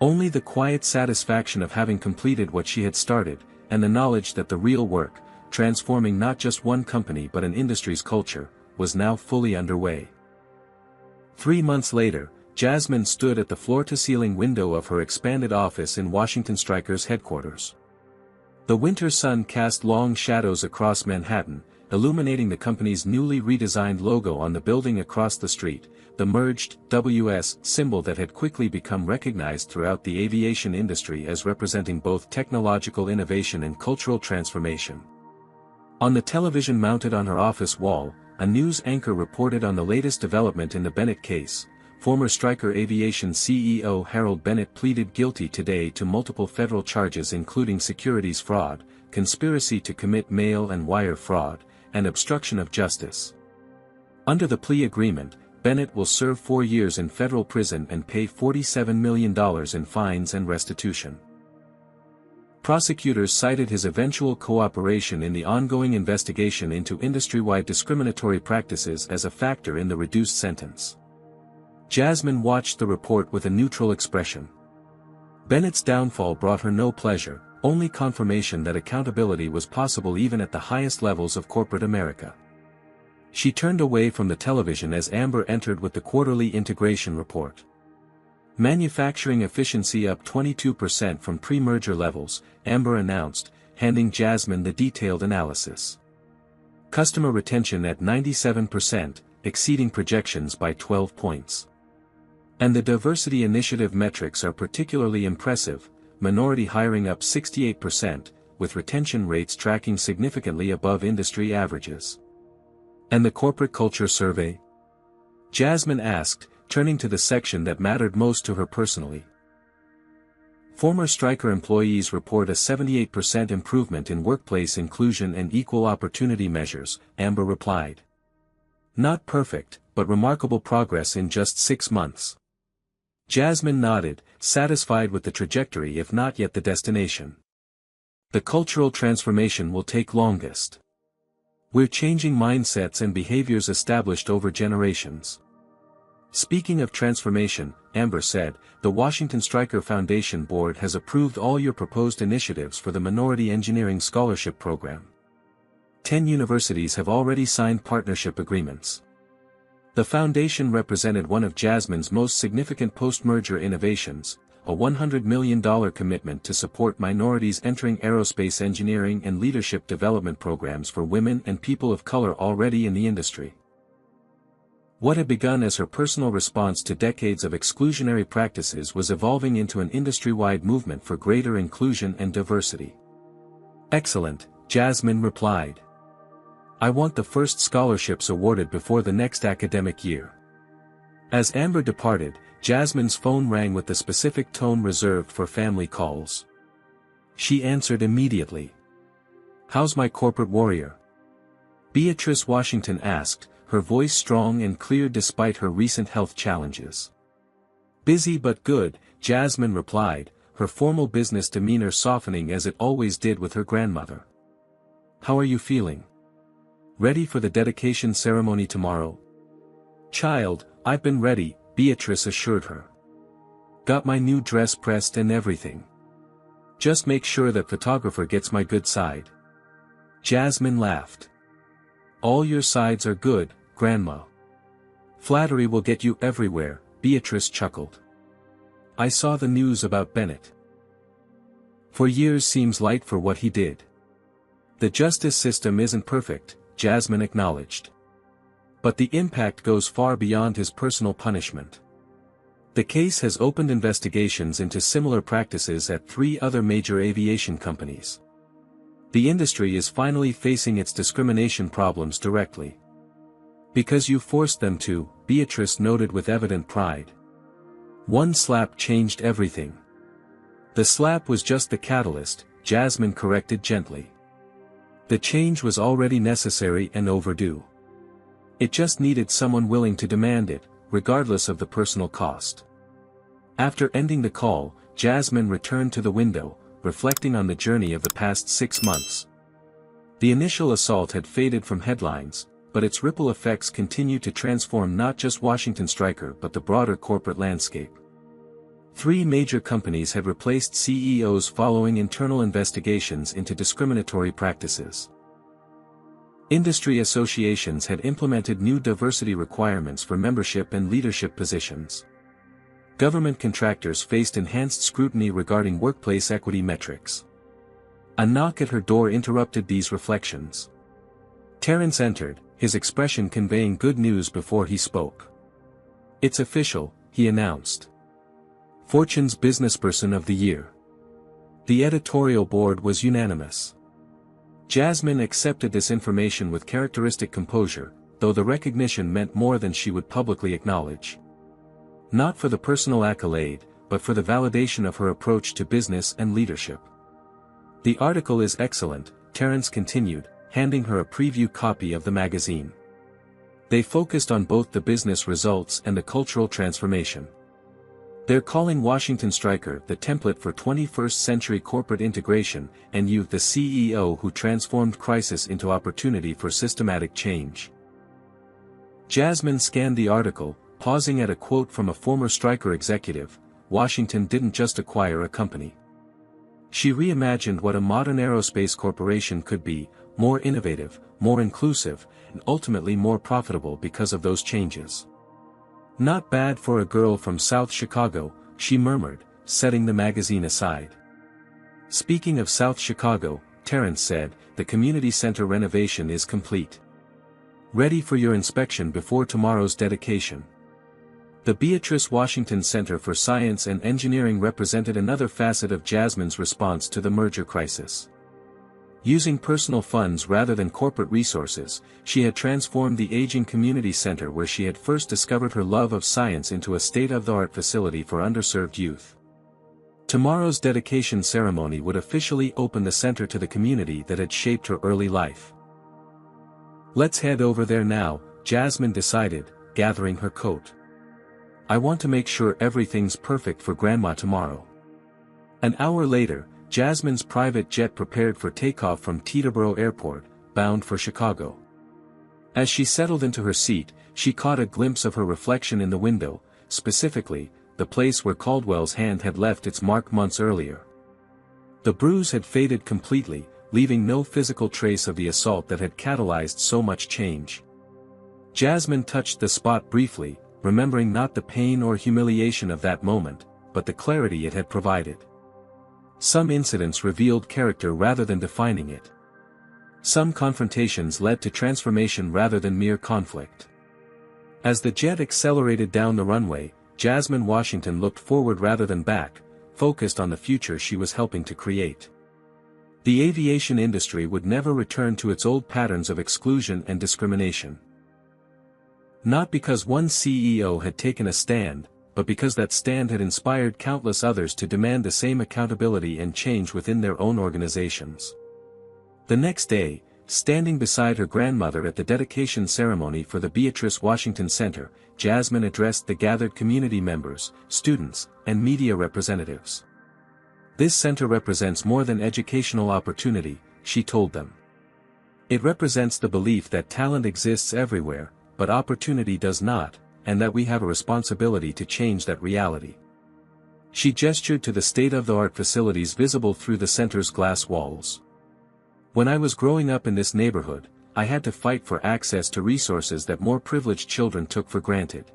Only the quiet satisfaction of having completed what she had started, and the knowledge that the real work, transforming not just one company but an industry's culture, was now fully underway. 3 months later, Jasmine stood at the floor-to-ceiling window of her expanded office in Washington Stryker's headquarters. The winter sun cast long shadows across Manhattan, illuminating the company's newly redesigned logo on the building across the street, the merged WS symbol that had quickly become recognized throughout the aviation industry as representing both technological innovation and cultural transformation. On the television mounted on her office wall, a news anchor reported on the latest development in the Bennett case. Former Stryker Aviation CEO Harold Bennett pleaded guilty today to multiple federal charges including securities fraud, conspiracy to commit mail and wire fraud, and obstruction of justice. Under the plea agreement, Bennett will serve 4 years in federal prison and pay $47 million in fines and restitution. Prosecutors cited his eventual cooperation in the ongoing investigation into industry-wide discriminatory practices as a factor in the reduced sentence. Jasmine watched the report with a neutral expression. Bennett's downfall brought her no pleasure, only confirmation that accountability was possible even at the highest levels of corporate America. She turned away from the television as Amber entered with the quarterly integration report. Manufacturing efficiency up 22% from pre-merger levels, Amber announced, handing Jasmine the detailed analysis. Customer retention at 97%, exceeding projections by 12 points. And the diversity initiative metrics are particularly impressive, minority hiring up 68%, with retention rates tracking significantly above industry averages. And the corporate culture survey? Jasmine asked, turning to the section that mattered most to her personally. Former Stryker employees report a 78% improvement in workplace inclusion and equal opportunity measures, Amber replied. Not perfect, but remarkable progress in just 6 months. Jasmine nodded, satisfied with the trajectory if not yet the destination. The cultural transformation will take longest. We're changing mindsets and behaviors established over generations. Speaking of transformation, Amber said, the Washington Stryker Foundation Board has approved all your proposed initiatives for the Minority Engineering Scholarship Program. 10 universities have already signed partnership agreements. The foundation represented one of Jasmine's most significant post-merger innovations, a $100 million commitment to support minorities entering aerospace engineering and leadership development programs for women and people of color already in the industry. What had begun as her personal response to decades of exclusionary practices was evolving into an industry-wide movement for greater inclusion and diversity. Excellent, Jasmine replied. I want the first scholarships awarded before the next academic year. As Amber departed, Jasmine's phone rang with the specific tone reserved for family calls. She answered immediately. How's my corporate warrior? Beatrice Washington asked, her voice strong and clear despite her recent health challenges. Busy but good, Jasmine replied, her formal business demeanor softening as it always did with her grandmother. How are you feeling? Ready for the dedication ceremony tomorrow? Child, I've been ready, Beatrice assured her. Got my new dress pressed and everything. Just make sure that photographer gets my good side. Jasmine laughed. All your sides are good, Grandma. Flattery will get you everywhere, Beatrice chuckled. I saw the news about Bennett. 4 years seems light for what he did. The justice system isn't perfect, Jasmine acknowledged. But the impact goes far beyond his personal punishment. The case has opened investigations into similar practices at 3 other major aviation companies. The industry is finally facing its discrimination problems directly. Because you forced them to, Beatrice noted with evident pride. One slap changed everything. The slap was just the catalyst, Jasmine corrected gently. The change was already necessary and overdue. It just needed someone willing to demand it, regardless of the personal cost. After ending the call, Jasmine returned to the window, reflecting on the journey of the past 6 months. The initial assault had faded from headlines, but its ripple effects continue to transform not just Washington Stryker but the broader corporate landscape. 3 major companies had replaced CEOs following internal investigations into discriminatory practices. Industry associations had implemented new diversity requirements for membership and leadership positions. Government contractors faced enhanced scrutiny regarding workplace equity metrics. A knock at her door interrupted these reflections. Terrence entered, his expression conveying good news before he spoke. "It's official," he announced. Fortune's Businessperson of the Year. The editorial board was unanimous. Jasmine accepted this information with characteristic composure, though the recognition meant more than she would publicly acknowledge. Not for the personal accolade, but for the validation of her approach to business and leadership. "The article is excellent," Terrence continued, handing her a preview copy of the magazine. They focused on both the business results and the cultural transformation. They're calling Washington Stryker the template for 21st century corporate integration, and you the CEO who transformed crisis into opportunity for systematic change. Jasmine scanned the article, pausing at a quote from a former Stryker executive: "Washington didn't just acquire a company. She reimagined what a modern aerospace corporation could be, more innovative, more inclusive, and ultimately more profitable because of those changes." "Not bad for a girl from South Chicago," she murmured, setting the magazine aside. Speaking of South Chicago, Terrence said, "The community center renovation is complete. Ready for your inspection before tomorrow's dedication." The Beatrice Washington Center for Science and Engineering represented another facet of Jasmine's response to the merger crisis. Using personal funds rather than corporate resources, she had transformed the aging community center where she had first discovered her love of science into a state-of-the-art facility for underserved youth. Tomorrow's dedication ceremony would officially open the center to the community that had shaped her early life. "Let's head over there now," Jasmine decided, gathering her coat. "I want to make sure everything's perfect for Grandma tomorrow." An hour later, Jasmine's private jet prepared for takeoff from Teterboro Airport, bound for Chicago. As she settled into her seat, she caught a glimpse of her reflection in the window, specifically, the place where Caldwell's hand had left its mark months earlier. The bruise had faded completely, leaving no physical trace of the assault that had catalyzed so much change. Jasmine touched the spot briefly, remembering not the pain or humiliation of that moment, but the clarity it had provided. Some incidents revealed character rather than defining it. Some confrontations led to transformation rather than mere conflict. As the jet accelerated down the runway, Jasmine Washington looked forward rather than back, focused on the future she was helping to create. The aviation industry would never return to its old patterns of exclusion and discrimination. Not because one CEO had taken a stand, but because that stand had inspired countless others to demand the same accountability and change within their own organizations. The next day, standing beside her grandmother at the dedication ceremony for the Beatrice Washington Center, Jasmine addressed the gathered community members, students, and media representatives. "This center represents more than educational opportunity," she told them. "It represents the belief that talent exists everywhere, but opportunity does not, and that we have a responsibility to change that reality." She gestured to the state-of-the-art facilities visible through the center's glass walls. "When I was growing up in this neighborhood, I had to fight for access to resources that more privileged children took for granted.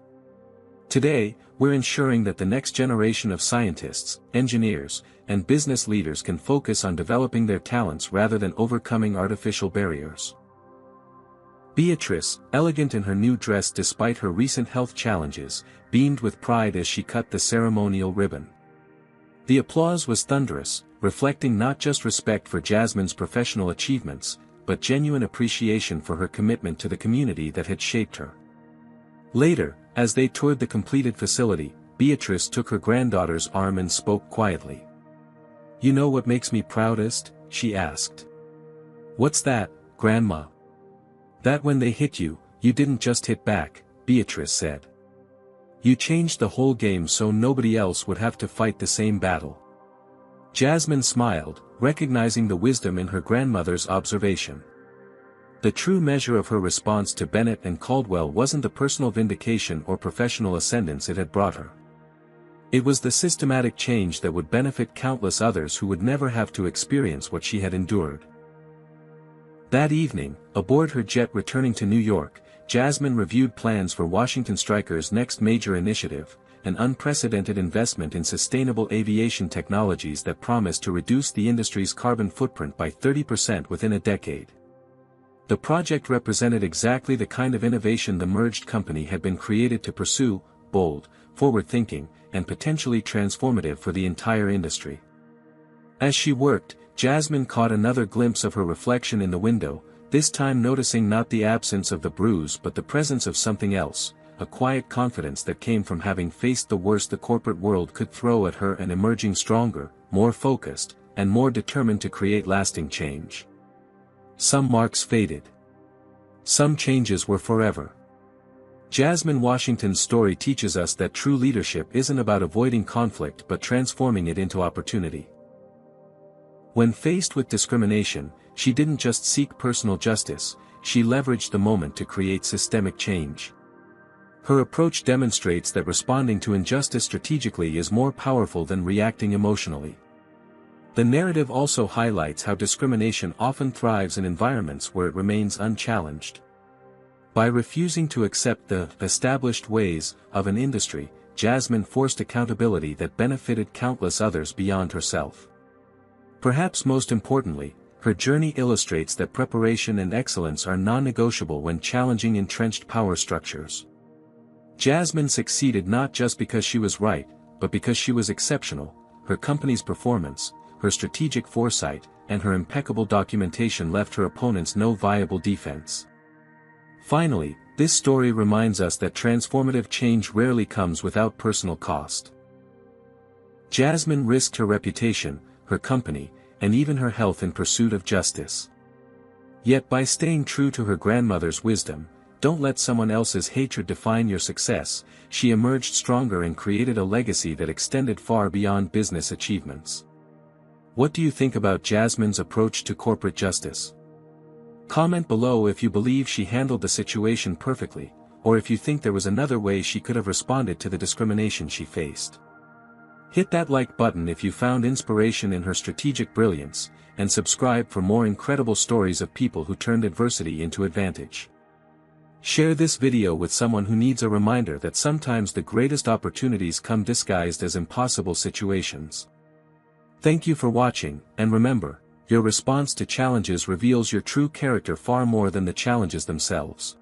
Today, we're ensuring that the next generation of scientists, engineers, and business leaders can focus on developing their talents rather than overcoming artificial barriers." Beatrice, elegant in her new dress despite her recent health challenges, beamed with pride as she cut the ceremonial ribbon. The applause was thunderous, reflecting not just respect for Jasmine's professional achievements, but genuine appreciation for her commitment to the community that had shaped her. Later, as they toured the completed facility, Beatrice took her granddaughter's arm and spoke quietly. "You know what makes me proudest?" she asked. "What's that, Grandma?" "That when they hit you, you didn't just hit back," Beatrice said. You changed the whole game so nobody else would have to fight the same battle. Jasmine smiled, recognizing the wisdom in her grandmother's observation. The true measure of her response to Bennett and Caldwell wasn't the personal vindication or professional ascendance it had brought her. It was the systematic change that would benefit countless others who would never have to experience what she had endured. That evening, aboard her jet returning to New York, Jasmine reviewed plans for Washington Stryker's next major initiative, an unprecedented investment in sustainable aviation technologies that promised to reduce the industry's carbon footprint by 30% within a decade. The project represented exactly the kind of innovation the merged company had been created to pursue: bold, forward-thinking, and potentially transformative for the entire industry. As she worked, Jasmine caught another glimpse of her reflection in the window, this time noticing not the absence of the bruise but the presence of something else, a quiet confidence that came from having faced the worst the corporate world could throw at her and emerging stronger, more focused, and more determined to create lasting change. Some marks faded. Some changes were forever. Jasmine Washington's story teaches us that true leadership isn't about avoiding conflict but transforming it into opportunity. When faced with discrimination, she didn't just seek personal justice, she leveraged the moment to create systemic change. Her approach demonstrates that responding to injustice strategically is more powerful than reacting emotionally. The narrative also highlights how discrimination often thrives in environments where it remains unchallenged. By refusing to accept the established ways of an industry, Jasmine forced accountability that benefited countless others beyond herself. Perhaps most importantly, her journey illustrates that preparation and excellence are non-negotiable when challenging entrenched power structures. Jasmine succeeded not just because she was right, but because she was exceptional. Her company's performance, her strategic foresight, and her impeccable documentation left her opponents no viable defense. Finally, this story reminds us that transformative change rarely comes without personal cost. Jasmine risked her reputation, her company, and even her health in pursuit of justice. Yet by staying true to her grandmother's wisdom, "Don't let someone else's hatred define your success," she emerged stronger and created a legacy that extended far beyond business achievements. What do you think about Jasmine's approach to corporate justice? Comment below if you believe she handled the situation perfectly, or if you think there was another way she could have responded to the discrimination she faced. Hit that like button if you found inspiration in her strategic brilliance, and subscribe for more incredible stories of people who turned adversity into advantage. Share this video with someone who needs a reminder that sometimes the greatest opportunities come disguised as impossible situations. Thank you for watching, and remember, your response to challenges reveals your true character far more than the challenges themselves.